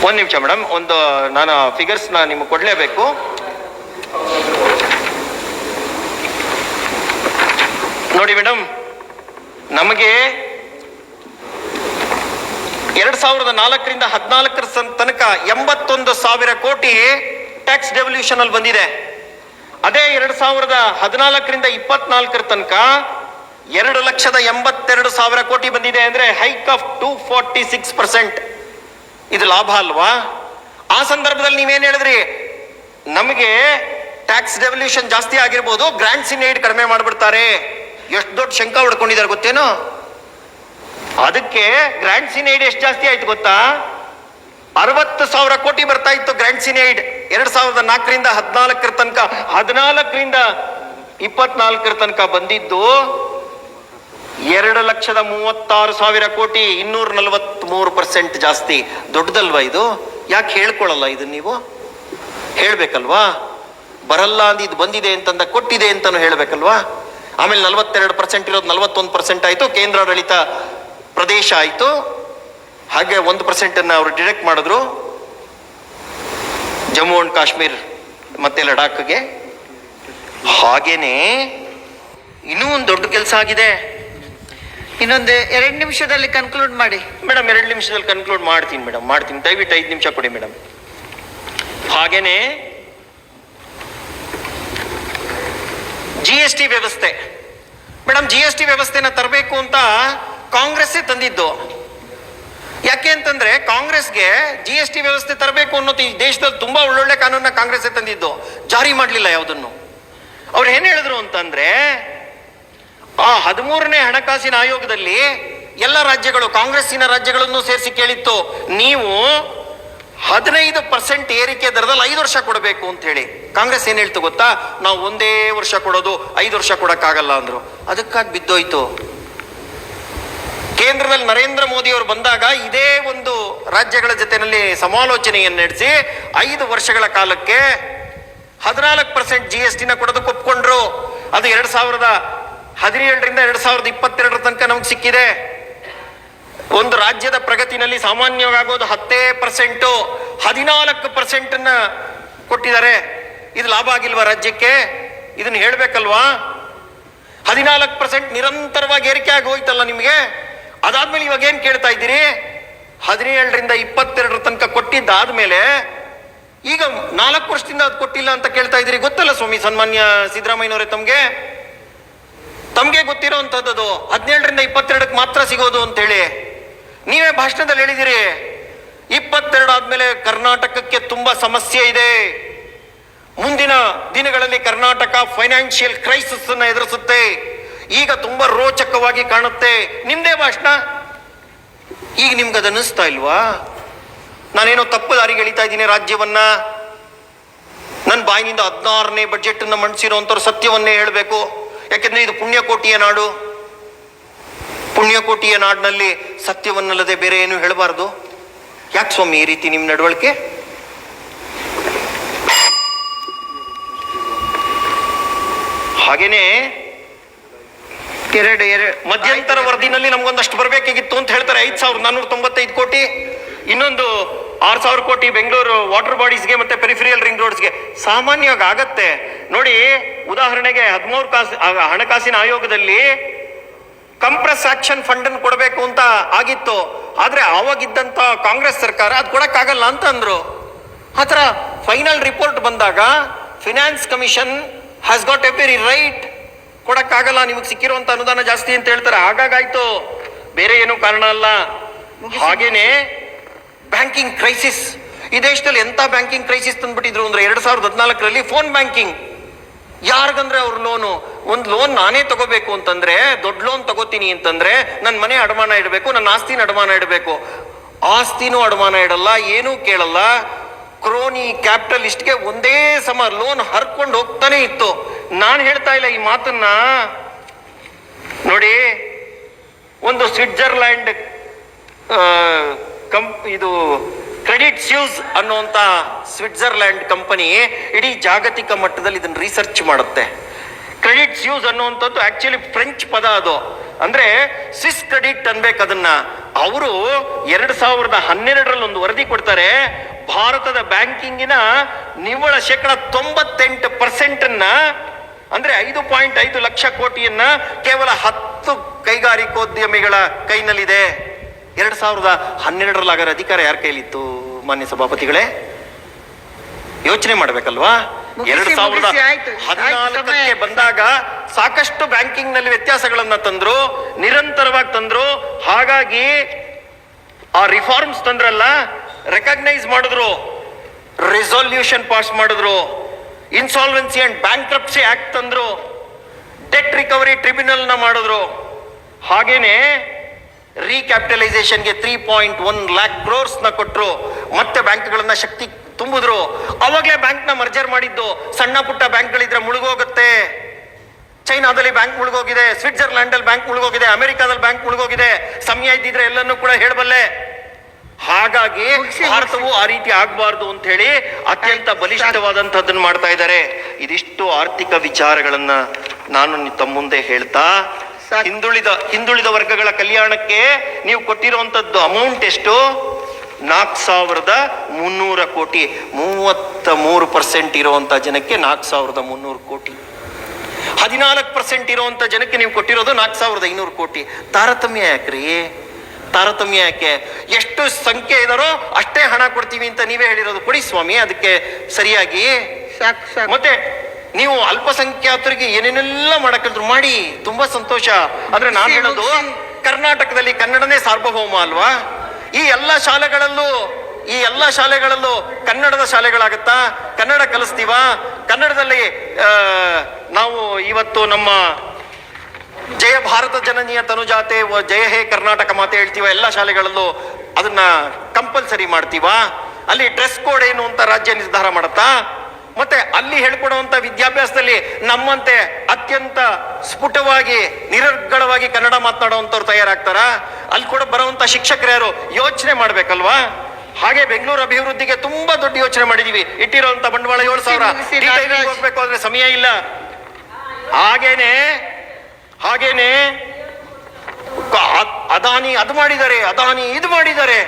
ಒಂದು ನಿಮಿಷ ಮೇಡಮ್, ನಾನು ಫಿಗರ್ಸ್ ನಿಮಗೆ ಕೊಡ್ಲೇಬೇಕು. ನೋಡಿ ಮೇಡಮ್, ನಮಗೆ 2004ರಿಂದ 2014 ತನಕ 81,000 ಕೋಟಿ ಟ್ಯಾಕ್ಸ್ ಡೆವಲ್ಯೂಷನ್ ಅಲ್ಲಿ ಬಂದಿದೆ. ಅದೇ 2014ರಿಂದ 2024 ತನಕ 2,82,000 ಕೋಟಿ ಬಂದಿದೆ. ಅಂದ್ರೆ ಹೈಕ್ ಆಫ್ 246%. ಇದು ಲಾಭ ಅಲ್ವಾ? ಆ ಸಂದರ್ಭದಲ್ಲಿ ನೀವೇನ್ ಹೇಳಿದ್ರಿ? ನಮಗೆ ಟ್ಯಾಕ್ಸ್ ಡೆವಲ್ಯೂಷನ್ ಜಾಸ್ತಿ ಆಗಿರ್ಬೋದು, ಗ್ರಾಂಟ್ಸ್ ಇನ್ ಏಡ್ ಕಡಿಮೆ ಮಾಡ್ಬಿಡ್ತಾರೆ. ಎಷ್ಟು ದೊಡ್ಡ ಶಂಕ ಹೊಡ್ಕೊಂಡಿದ್ದಾರೆ ಗೊತ್ತೇನೋ? ಅದಕ್ಕೆ ಗ್ರಾಂಟ್ಸ್ ಇನ್ ಏಡ್ ಎಷ್ಟು ಜಾಸ್ತಿ ಆಯ್ತು ಗೊತ್ತಾ? 60,000 ಕೋಟಿ ಬರ್ತಾ ಇತ್ತು ಗ್ರಾಂಟ್ಸ್ ಇನ್ ಏಡ್ 2004ರಿಂದ 2014 ತನಕ. 2014ರಿಂದ 2024 ತನಕ ಬಂದಿದ್ದು 2,36,000 ಕೋಟಿ, 243% ಜಾಸ್ತಿ. ದೊಡ್ಡದಲ್ವಾ ಇದು? ಯಾಕೆ ಹೇಳ್ಕೊಳಲ್ಲ ಇದನ್ನ ನೀವು? ಹೇಳ್ಬೇಕಲ್ವಾ? ಬರಲ್ಲ ಅಂದ ಇದು ಬಂದಿದೆ ಅಂತಂದ ಕೊಟ್ಟಿದೆ ಅಂತಾನು ಹೇಳ್ಬೇಕಲ್ವಾ? ಆಮೇಲೆ 42% ಇರೋದು 41% ಆಯ್ತು, ಕೇಂದ್ರಾಡಳಿತ ಪ್ರದೇಶ ಆಯ್ತು. ಹಾಗೆ 1% ಅವರು ಡಿರೆಕ್ಟ್ ಮಾಡಿದ್ರು ಜಮ್ಮು ಅಂಡ್ ಕಾಶ್ಮೀರ್ ಮತ್ತೆ ಲಡಾಖ್ಗೆ. ಹಾಗೇನೆ ಇನ್ನೂ ಒಂದು ದೊಡ್ಡ ಕೆಲಸ ಆಗಿದೆ. ಇನ್ನೊಂದು 2 ನಿಮಿಷದಲ್ಲಿ ಕನ್ಕ್ಲೂಡ್ ಮಾಡಿ ಮೇಡಮ್. 2 ನಿಮಿಷದಲ್ಲಿ ಕನ್ಕ್ಲೂಡ್ ಮಾಡ್ತೀನಿ ಮೇಡಮ್, ಮಾಡ್ತೀನಿ. ದಯವಿಟ್ಟು 5 ನಿಮಿಷ ಕೊಡಿ ಮೇಡಮ್. ಹಾಗೇನೆ GST ವ್ಯವಸ್ಥೆ ಮೇಡಮ್, GST ವ್ಯವಸ್ಥೆನ ತರಬೇಕು ಅಂತ ಕಾಂಗ್ರೆಸ್ಸೇ ತಂದಿದ್ದು. ಯಾಕೆ ಅಂತಂದ್ರೆ ಕಾಂಗ್ರೆಸ್ಗೆ GST ವ್ಯವಸ್ಥೆ ತರಬೇಕು ಅನ್ನೋದು ಈ ದೇಶದಲ್ಲಿ ತುಂಬಾ ಒಳ್ಳೊಳ್ಳೆ ಕಾನೂನನ್ನ ಕಾಂಗ್ರೆಸ್ಸೇ ತಂದಿದ್ದು, ಜಾರಿ ಮಾಡಲಿಲ್ಲ ಯಾವುದನ್ನು. ಅವ್ರು ಏನ್ ಹೇಳಿದ್ರು ಅಂತಂದ್ರೆ, ಆ 13ನೇ ಹಣಕಾಸಿನ ಆಯೋಗದಲ್ಲಿ ಎಲ್ಲ ರಾಜ್ಯಗಳು, ಕಾಂಗ್ರೆಸ್ಸಿನ ರಾಜ್ಯಗಳನ್ನು ಸೇರಿಸಿ ಕೇಳಿತ್ತು, ನೀವು 15% ಏರಿಕೆ ದರದಲ್ಲಿ 5 ವರ್ಷ ಕೊಡಬೇಕು ಅಂತ ಹೇಳಿ. ಕಾಂಗ್ರೆಸ್ ಏನ್ ಹೇಳ್ತು ಗೊತ್ತಾ? ನಾವು 1 ವರ್ಷ ಕೊಡೋದು, 5 ವರ್ಷ ಕೊಡಕ್ಕಾಗಲ್ಲ ಅಂದ್ರು. ಅದಕ್ಕಾಗಿ ಬಿದ್ದೋಯ್ತು. ಕೇಂದ್ರದಲ್ಲಿ ನರೇಂದ್ರ ಮೋದಿ ಅವರು ಬಂದಾಗ ಇದೇ ಒಂದು ರಾಜ್ಯಗಳ ಜೊತೆನಲ್ಲಿ ಸಮಾಲೋಚನೆಯನ್ನು ನಡೆಸಿ 5 ವರ್ಷಗಳ ಕಾಲಕ್ಕೆ 14% GST ಕೊಡೋದಕ್ಕೆ ಒಪ್ಕೊಂಡ್ರು. ಅದು 2017ರಿಂದ 2022 ತನಕ ನಮ್ಗೆ ಸಿಕ್ಕಿದೆ. ಒಂದು ರಾಜ್ಯದ ಪ್ರಗತಿನಲ್ಲಿ ಸಾಮಾನ್ಯವಾಗೋದು 10%, 14% ಕೊಟ್ಟಿದ್ದಾರೆ. ಇದು ಲಾಭ ಆಗಿಲ್ವಾ ರಾಜ್ಯಕ್ಕೆ? ಇದನ್ನ ಹೇಳ್ಬೇಕಲ್ವಾ? 14% ನಿರಂತರವಾಗಿ ಏರಿಕೆ ಆಗಿ ಹೋಯ್ತಲ್ಲ ನಿಮಗೆ. ಅದಾದ್ಮೇಲೆ ಇವಾಗ ಏನ್ ಕೇಳ್ತಾ ಇದ್ದೀರಿ? 17ರಿಂದ 22 ತನಕ ಕೊಟ್ಟಿದ್ದಾದ್ಮೇಲೆ ಈಗ 4 ವರ್ಷದಿಂದ ಅದು ಕೊಟ್ಟಿಲ್ಲ ಅಂತ ಕೇಳ್ತಾ ಇದ್ದೀರಿ. ಗೊತ್ತಲ್ಲ ಸ್ವಾಮಿ ಸನ್ಮಾನ್ಯ ಸಿದ್ದರಾಮಯ್ಯನವರೇ, ತಮ್ಗೆ ಗೊತ್ತಿರೋಂಥದ್ದು 17ರಿಂದ 22ಕ್ಕೆ ಮಾತ್ರ ಸಿಗೋದು ಅಂತ ಹೇಳಿ ನೀವೇ ಭಾಷಣದಲ್ಲಿ ಹೇಳಿದಿರಿ. 22 ಆದ್ಮೇಲೆ ಕರ್ನಾಟಕಕ್ಕೆ ತುಂಬಾ ಸಮಸ್ಯೆ ಇದೆ, ಮುಂದಿನ ದಿನಗಳಲ್ಲಿ ಕರ್ನಾಟಕ ಫೈನಾನ್ಷಿಯಲ್ ಕ್ರೈಸಿಸ್ ಅನ್ನ ಎದುರಿಸುತ್ತೆ, ಈಗ ತುಂಬಾ ರೋಚಕವಾಗಿ ಕಾಣುತ್ತೆ. ನಿಮ್ದೇ ಭಾಷಣ. ಈಗ ನಿಮ್ಗೆ ಅದು ಅನ್ನಿಸ್ತಾ ಇಲ್ವಾ? ನಾನೇನೋ ತಪ್ಪು ದಾರಿಗೆ ಎಳಿತಾ ಇದ್ದೀನಿ ರಾಜ್ಯವನ್ನ. ನನ್ನ ಬಾಯಿನಿಂದ 16ನೇ ಬಜೆಟ್ ಅನ್ನ ಮಂಡಿಸಿರುವಂಥವ್ರು ಸತ್ಯವನ್ನೇ ಹೇಳಬೇಕು. ಯಾಕೆಂದ್ರೆ ಇದು ಪುಣ್ಯಕೋಟಿಯ ನಾಡು. ಪುಣ್ಯಕೋಟಿಯ ನಾಡಿನಲ್ಲಿ ಸತ್ಯವನ್ನಲ್ಲದೆ ಬೇರೆ ಏನು ಹೇಳಬಾರ್ದು. ಯಾಕೆ ಸ್ವಾಮಿ ಈ ರೀತಿ ನಿಮ್ಮ ನಡವಳಿಕೆ? ಹಾಗೇನೆ ಎರಡು ಮಧ್ಯಂತರ ವರದಿನಲ್ಲಿ ನಮ್ಗೊಂದಷ್ಟು ಬರಬೇಕಾಗಿತ್ತು ಅಂತ ಹೇಳ್ತಾರೆ. 5,495 ಕೋಟಿ, ಇನ್ನೊಂದು 6,000 ಕೋಟಿ ಬೆಂಗಳೂರು ವಾಟರ್ ಬಾಡೀಸ್ಗೆ ಮತ್ತೆ ಪೆರಿಫೆರಿಯಲ್ ರಿಂಗ್ ರೋಡ್ಸ್ಗೆ. ಸಾಮಾನ್ಯವಾಗಿ ಆಗತ್ತೆ ನೋಡಿ. ಉದಾಹರಣೆಗೆ 13 ಹಣಕಾಸಿನ ಆಯೋಗದಲ್ಲಿ ಕಂಪ್ರೆಸ್ ಆಕ್ಷನ್ ಫಂಡ್ ಅನ್ನು ಕೊಡಬೇಕು ಅಂತ ಆಗಿತ್ತು. ಆದ್ರೆ ಆವಾಗಿದ್ದಂತ ಕಾಂಗ್ರೆಸ್ ಸರ್ಕಾರ ಅದು ಕೊಡಕ್ಕಾಗಲ್ಲ ಅಂತ ಅಂದ್ರು. ಆತರ ಫೈನಲ್ ರಿಪೋರ್ಟ್ ಬಂದಾಗ finance commission has got every right, ಕೊಡಕ್ಕಾಗಲ್ಲ, ನಿಮಗೆ ಸಿಕ್ಕಿರುವಂತ ಅನುದಾನ ಜಾಸ್ತಿ ಅಂತ ಹೇಳ್ತಾರೆ. ಹಾಗಾಗಾಯ್ತು, ಬೇರೆ ಏನು ಕಾರಣ ಅಲ್ಲ. ಹಾಗೇನೆ ಬ್ಯಾಂಕಿಂಗ್ ಕ್ರೈಸಿಸ್, ಈ ದೇಶದಲ್ಲಿ ಎಂತ ಬ್ಯಾಂಕಿಂಗ್ ಕ್ರೈಸಿಸ್ ತಂದ್ಬಿಟ್ಟಿದ್ರು ಅಂದ್ರೆ 2014ರಲ್ಲಿ ಫೋನ್ ಬ್ಯಾಂಕಿಂಗ್. ಯಾರಿಗಂದ್ರೆ ಅವ್ರ ಲೋನು, ಒಂದು ಲೋನ್ ನಾನೇ ತಗೋಬೇಕು ಅಂತಂದ್ರೆ, ದೊಡ್ಡ ಲೋನ್ ತಗೋತೀನಿ ಅಂತಂದ್ರೆ ನನ್ನ ಮನೆ ಅಡಮಾನ ಇಡಬೇಕು, ನನ್ನ ಆಸ್ತಿನ ಅಡಮಾನ ಇಡಬೇಕು. ಆಸ್ತಿನೂ ಅಡಮಾನ ಇಡಲ್ಲ, ಏನೂ ಕೇಳಲ್ಲ. ಕ್ರೋನಿ ಕ್ಯಾಪಿಟಲಿಸ್ಟ್ಗೆ ಒಂದೇ ಸಮ ಲೋನ್ ಹರ್ಕೊಂಡು ಹೋಗ್ತಾನೆ ಇತ್ತು. ನಾನು ಹೇಳ್ತಾ ಇಲ್ಲ ಈ ಮಾತನ್ನ. ನೋಡಿ, ಒಂದು ಸ್ವಿಟ್ಜರ್ಲ್ಯಾಂಡ್ ಇದು ಕ್ರೆಡಿಟ್ ಸ್ಯೂಸ್ ಅನ್ನುವಂಥ ಸ್ವಿಟ್ಜರ್ಲ್ಯಾಂಡ್ ಕಂಪನಿ ಇಡೀ ಜಾಗತಿಕ ಮಟ್ಟದಲ್ಲಿ ಇದನ್ನು ರಿಸರ್ಚ್ ಮಾಡುತ್ತೆ. ಕ್ರೆಡಿಟ್ ಸ್ಯೂಸ್ ಅನ್ನುವಂಥದ್ದು ಆಕ್ಚುಲಿ ಫ್ರೆಂಚ್ ಪದ. ಅದು ಅಂದ್ರೆ ಸ್ವಿಸ್ ಕ್ರೆಡಿಟ್ ಅನ್ಬೇಕು ಅದನ್ನ. ಅವರು 2012ರಲ್ಲಿ ಒಂದು ವರದಿ ಕೊಡ್ತಾರೆ. ಭಾರತದ ಬ್ಯಾಂಕಿಂಗಿನ ನಿವ್ವಳ ಶೇಕಡ 98% ಅಂದ್ರೆ 5.5 ಲಕ್ಷ ಕೋಟಿಯನ್ನ ಕೇವಲ 10 ಕೈಗಾರಿಕೋದ್ಯಮಿಗಳ ಕೈನಲ್ಲಿದೆ. 2012ರಲ್ಲಿ ಆಗರ ಅಧಿಕಾರ ಯಾರ ಕೈಲಿತ್ತು ಮಾನ್ಯ ಸಭಾಪತಿಗಳೇ? ಯೋಚನೆ ಮಾಡ್ಬೇಕಲ್ವಾ. 2014ಕ್ಕೆ ಬಂದಾಗ ಸಾಕಷ್ಟು ಬ್ಯಾಂಕಿಂಗ್ ನಲ್ಲಿ ವ್ಯತ್ಯಾಸಗಳನ್ನ ತಂದ್ರು, ನಿರಂತರವಾಗಿ ತಂದ್ರು. ಹಾಗಾಗಿ ಆ ರಿಫಾರ್ಮ್ಸ್ ತಂದ್ರಲ್ಲ, ರೆಕಗ್ನೈಸ್ ಮಾಡಿದ್ರು, ರೆಸೊಲ್ಯೂಷನ್ ಪಾಸ್ ಮಾಡಿದ್ರು, ಇನ್ಸಾಲ್ವೆನ್ಸಿ ಅಂಡ್ ಬ್ಯಾಂಕ್ರಪ್ಸಿ ಆಕ್ಟ್ ತಂದ್ರು, ಡೆಟ್ ರಿಕವರಿ ಟ್ರಿಬ್ಯುನಲ್ ನ ಮಾಡಿದ್ರು. ಹಾಗೇನೆ ರೀಕ್ಯಾಪಿಟಲೈಸೇಷನ್ಗೆ 3.1 lakh crores ನ ಕೊಟ್ರು. ಮತ್ತೆ ಬ್ಯಾಂಕ್ಗಳನ್ನ ಶಕ್ತಿ ತುಂಬಿದ್ರು. ಅವಾಗಲೇ ಬ್ಯಾಂಕ್ ನ ಮರ್ಜರ್ ಮಾಡಿದ್ದು. ಸಣ್ಣ ಪುಟ್ಟ ಬ್ಯಾಂಕ್ಗಳಿದ್ರೆ ಮುಳುಗೋಗುತ್ತೆ. ಚೈನಾದಲ್ಲಿ ಬ್ಯಾಂಕ್ ಮುಳುಗೋಗಿದೆ, ಸ್ವಿಟ್ಜರ್ಲ್ಯಾಂಡ್ ಅಲ್ಲಿ ಬ್ಯಾಂಕ್ ಮುಳುಗೋಗಿದೆ, ಅಮೆರಿಕಾದಲ್ಲಿ ಬ್ಯಾಂಕ್ ಮುಳುಗೋಗಿದೆ. ಸಮಯ ಇದ್ದಿದ್ರೆ ಎಲ್ಲನ್ನೂ ಕೂಡ ಹೇಳಬಲ್ಲೆ. ಹಾಗಾಗಿ ಭಾರತವು ಆ ರೀತಿ ಆಗಬಾರ್ದು ಅಂತ ಹೇಳಿ ಅತ್ಯಂತ ಬಲಿಷ್ಠವಾದಂತಹದ್ದನ್ನು ಮಾಡ್ತಾ ಇದ್ದಾರೆ. ಇದಿಷ್ಟು ಆರ್ಥಿಕ ವಿಚಾರಗಳನ್ನ ನಾನು ತಮ್ಮ ಮುಂದೆ ಹೇಳ್ತಾ, ಹಿಂದುಳಿದ ವರ್ಗಗಳ ಕಲ್ಯಾಣಕ್ಕೆ ನೀವು ಕೊಟ್ಟಿರುವಂತದ್ದು ಅಮೌಂಟ್ ಎಷ್ಟು? 4,300 ಕೋಟಿ. 33% ಇರುವಂತ ಜನಕ್ಕೆ 4,300 ಕೋಟಿ. 14% ಇರುವಂತ ಜನಕ್ಕೆ ನೀವು ಕೊಟ್ಟಿರೋದು 4,500 ಕೋಟಿ. ತಾರತಮ್ಯ ಯಾಕ್ರಿ? ತಾರತಮ್ಯ ಯಾಕೆ? ಎಷ್ಟು ಸಂಖ್ಯೆ ಇದಾರೋ ಅಷ್ಟೇ ಹಣ ಕೊಡ್ತೀವಿ ಅಂತ ನೀವೇ ಹೇಳಿರೋದು. ಕೊಡಿ ಸ್ವಾಮಿ ಅದಕ್ಕೆ ಸರಿಯಾಗಿ. ಮತ್ತೆ ನೀವು ಅಲ್ಪಸಂಖ್ಯಾತರಿಗೆ ಏನೇನೆಲ್ಲ ಮಾಡಕ್ಕಿದ್ರು ಮಾಡಿ, ತುಂಬಾ ಸಂತೋಷ. ಆದ್ರೆ ನಾನು ಹೇಳೋದು, ಕರ್ನಾಟಕದಲ್ಲಿ ಕನ್ನಡನೇ ಸಾರ್ವಭೌಮ ಅಲ್ವಾ? ಈ ಎಲ್ಲ ಶಾಲೆಗಳಲ್ಲೂ ಕನ್ನಡದ ಶಾಲೆಗಳಾಗತ್ತಾ? ಕನ್ನಡ ಕಲಿಸ್ತೀವಾ? ಕನ್ನಡದಲ್ಲಿ ನಾವು ಇವತ್ತು ನಮ್ಮ ಜಯ ಭಾರತ ಜನನೀಯ ತನುಜಾತೆ ಜಯ ಹೇ ಕರ್ನಾಟಕ ಮಾತೆ ಹೇಳ್ತೀವ. ಎಲ್ಲ ಶಾಲೆಗಳಲ್ಲೂ ಅದನ್ನ ಕಂಪಲ್ಸರಿ ಮಾಡ್ತೀವಾ? ಅಲ್ಲಿ ಡ್ರೆಸ್ ಕೋಡ್ ಏನು ಅಂತ ರಾಜ್ಯ ನಿರ್ಧಾರ ಮಾಡುತ್ತಾ? ಮತ್ತೆ ಅಲ್ಲಿ ಹೇಳ್ಕೊಡುವಂತ ವಿದ್ಯಾಭ್ಯಾಸದಲ್ಲಿ ನಮ್ಮಂತೆ ಅತ್ಯಂತ ಸ್ಫುಟವಾಗಿ ನಿರರ್ಗಳವಾಗಿ ಕನ್ನಡ ಮಾತನಾಡುವಂತವ್ರು ತಯಾರಾಗ್ತಾರ? ಅಲ್ಲಿ ಕೂಡ ಬರುವಂತ ಶಿಕ್ಷಕರು ಯಾರು? ಯೋಚನೆ ಮಾಡ್ಬೇಕಲ್ವಾ? ಹಾಗೆ ಬೆಂಗಳೂರು ಅಭಿವೃದ್ಧಿಗೆ ತುಂಬಾ ದೊಡ್ಡ ಯೋಚನೆ ಮಾಡಿದೀವಿ. ಇಟ್ಟಿರುವಂತ ಬಂಡವಾಳ 7,000. ಹೋಗ್ಬೇಕು ಆದ್ರೆ ಸಮಯ ಇಲ್ಲ. ಹಾಗೇನೆ ಅದಾನಿ ಅದು ಮಾಡಿದ್ದಾರೆ, ಅದಾನಿ ಇದು ಮಾಡಿದ್ದಾರೆ.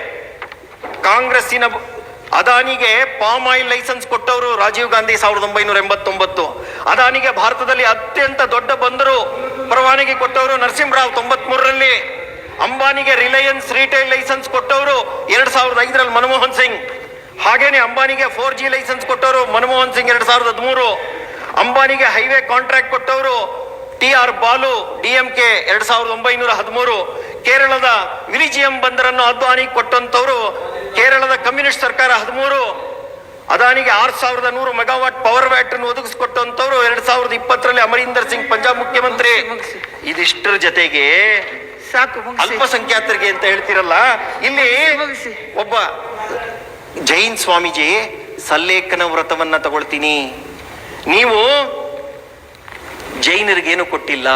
ಕಾಂಗ್ರೆಸ್ಸಿನ ಅದಾನಿಗೆ ಪಾಮ್ ಆಯಿಲ್ ಲೈಸೆನ್ಸ್ ಕೊಟ್ಟವರು ರಾಜೀವ್ ಗಾಂಧಿ 1989. ಅದಾನಿಗೆ ಭಾರತದಲ್ಲಿ ಅತ್ಯಂತ ದೊಡ್ಡ ಬಂದರು ಪರವಾನಗಿ ಕೊಟ್ಟವರು ನರಸಿಂಹರಾವ್ 93ರಲ್ಲಿ. ಅಂಬಾನಿಗೆ ರಿಲಯನ್ಸ್ ರಿಟೇಲ್ ಲೈಸೆನ್ಸ್ ಕೊಟ್ಟವರು 2005ರಲ್ಲಿ ಮನಮೋಹನ್ ಸಿಂಗ್. ಹಾಗೇನೆ ಅಂಬಾನಿಗೆ 4G ಲೈಸೆನ್ಸ್ ಕೊಟ್ಟವರು ಮನಮೋಹನ್ ಸಿಂಗ್ 2013. ಅಂಬಾನಿಗೆ ಹೈವೇ ಕಾಂಟ್ರಾಕ್ಟ್ ಕೊಟ್ಟವರು TR ಬಾಲು DMK 1913. ಕೇರಳದ ವಿಲಿಜಿಯಂ ಬಂದರನ್ನು ಅದಾನಿ ಕೊಟ್ಟಂತವರು ಕೇರಳದ ಕಮ್ಯುನಿಸ್ಟ್ ಸರ್ಕಾರ 13. ಅದಾನಿಗೆ 6,100 ಮೆಗಾವಾಟ್ ಪವರ್ ವ್ಯಾಟ್ ಅನ್ನು ಒದಗಿಸಿಕೊಟ್ಟಂತವರು 2020ರಲ್ಲಿ ಅಮರೀಂದರ್ ಸಿಂಗ್ ಪಂಜಾಬ್ ಮುಖ್ಯಮಂತ್ರಿ. ಇದಿಷ್ಟರ ಜೊತೆಗೆ ಸಾಕು ಮುಗಿಸಿ ಅಲ್ಪಸಂಖ್ಯಾತರಿಗೆ ಅಂತ ಹೇಳ್ತಿರಲ್ಲ, ಇಲ್ಲಿ ಮುಗಿಸಿ. ಒಬ್ಬ ಜೈನ್ ಸ್ವಾಮೀಜಿ ಸಲ್ಲೇಖನ ವ್ರತವನ್ನ ತಗೊಳ್ತೀನಿ, ನೀವು ಜೈನರಿಗೇನು ಕೊಟ್ಟಿಲ್ಲ,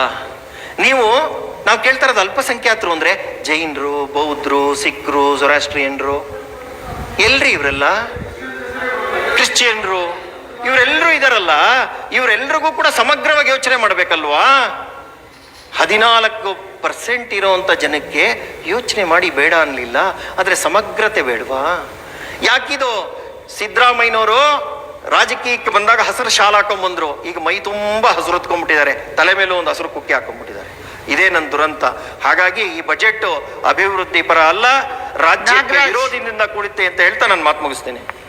ನಾವು ಕೇಳ್ತಾ ಇರೋದು ಅಲ್ಪಸಂಖ್ಯಾತರು ಅಂದ್ರೆ ಜೈನರು, ಬೌದ್ಧರು, ಸಿಖ್ರು, ಜೊರಾಸ್ಟ್ರಿಯನ್ರು, ಎಲ್ರಿ ಇವರೆಲ್ಲ, ಕ್ರಿಶ್ಚಿಯನ್ರು, ಇವರೆಲ್ಲರೂ ಇದಾರಲ್ಲ, ಇವರೆಲ್ಲರಿಗೂ ಕೂಡ ಸಮಗ್ರವಾಗಿ ಯೋಚನೆ ಮಾಡ್ಬೇಕಲ್ವಾ? 14% ಇರೋಂಥ ಜನಕ್ಕೆ ಯೋಚನೆ ಮಾಡಿ ಬೇಡ ಅನ್ಲಿಲ್ಲ, ಆದ್ರೆ ಸಮಗ್ರತೆ ಬೇಡವಾ? ಯಾಕಿದು? ಸಿದ್ದರಾಮಯ್ಯನವರು ರಾಜಕೀಯಕ್ಕೆ ಬಂದಾಗ ಹಸಿರು ಶಾಲ್ ಹಾಕೊಂಡ್ಬಂದ್ರು, ಈಗ ಮೈ ತುಂಬಾ ಹಸಿರು ಹೊತ್ಕೊಂಡ್ಬಿಟ್ಟಿದ್ದಾರೆ, ತಲೆ ಮೇಲೂ ಒಂದು ಹಸಿರು ಕುಕ್ಕಿ ಹಾಕೊಂಡ್ಬಿಟ್ಟಿದ್ದಾರೆ. ಇದೇ ನನ್ನ ದುರಂತ. ಹಾಗಾಗಿ ಈ ಬಜೆಟ್ ಅಭಿವೃದ್ಧಿ ಪರ ಅಲ್ಲ, ರಾಜ್ಯಕ್ಕೆ ನಾಗರಾಜ್. ವಿರೋಧದಿಂದ ಕೂಡುತ್ತೆ ಅಂತ ಹೇಳ್ತಾ ನಾನು ಮಾತು ಮುಗಿಸ್ತೇನೆ.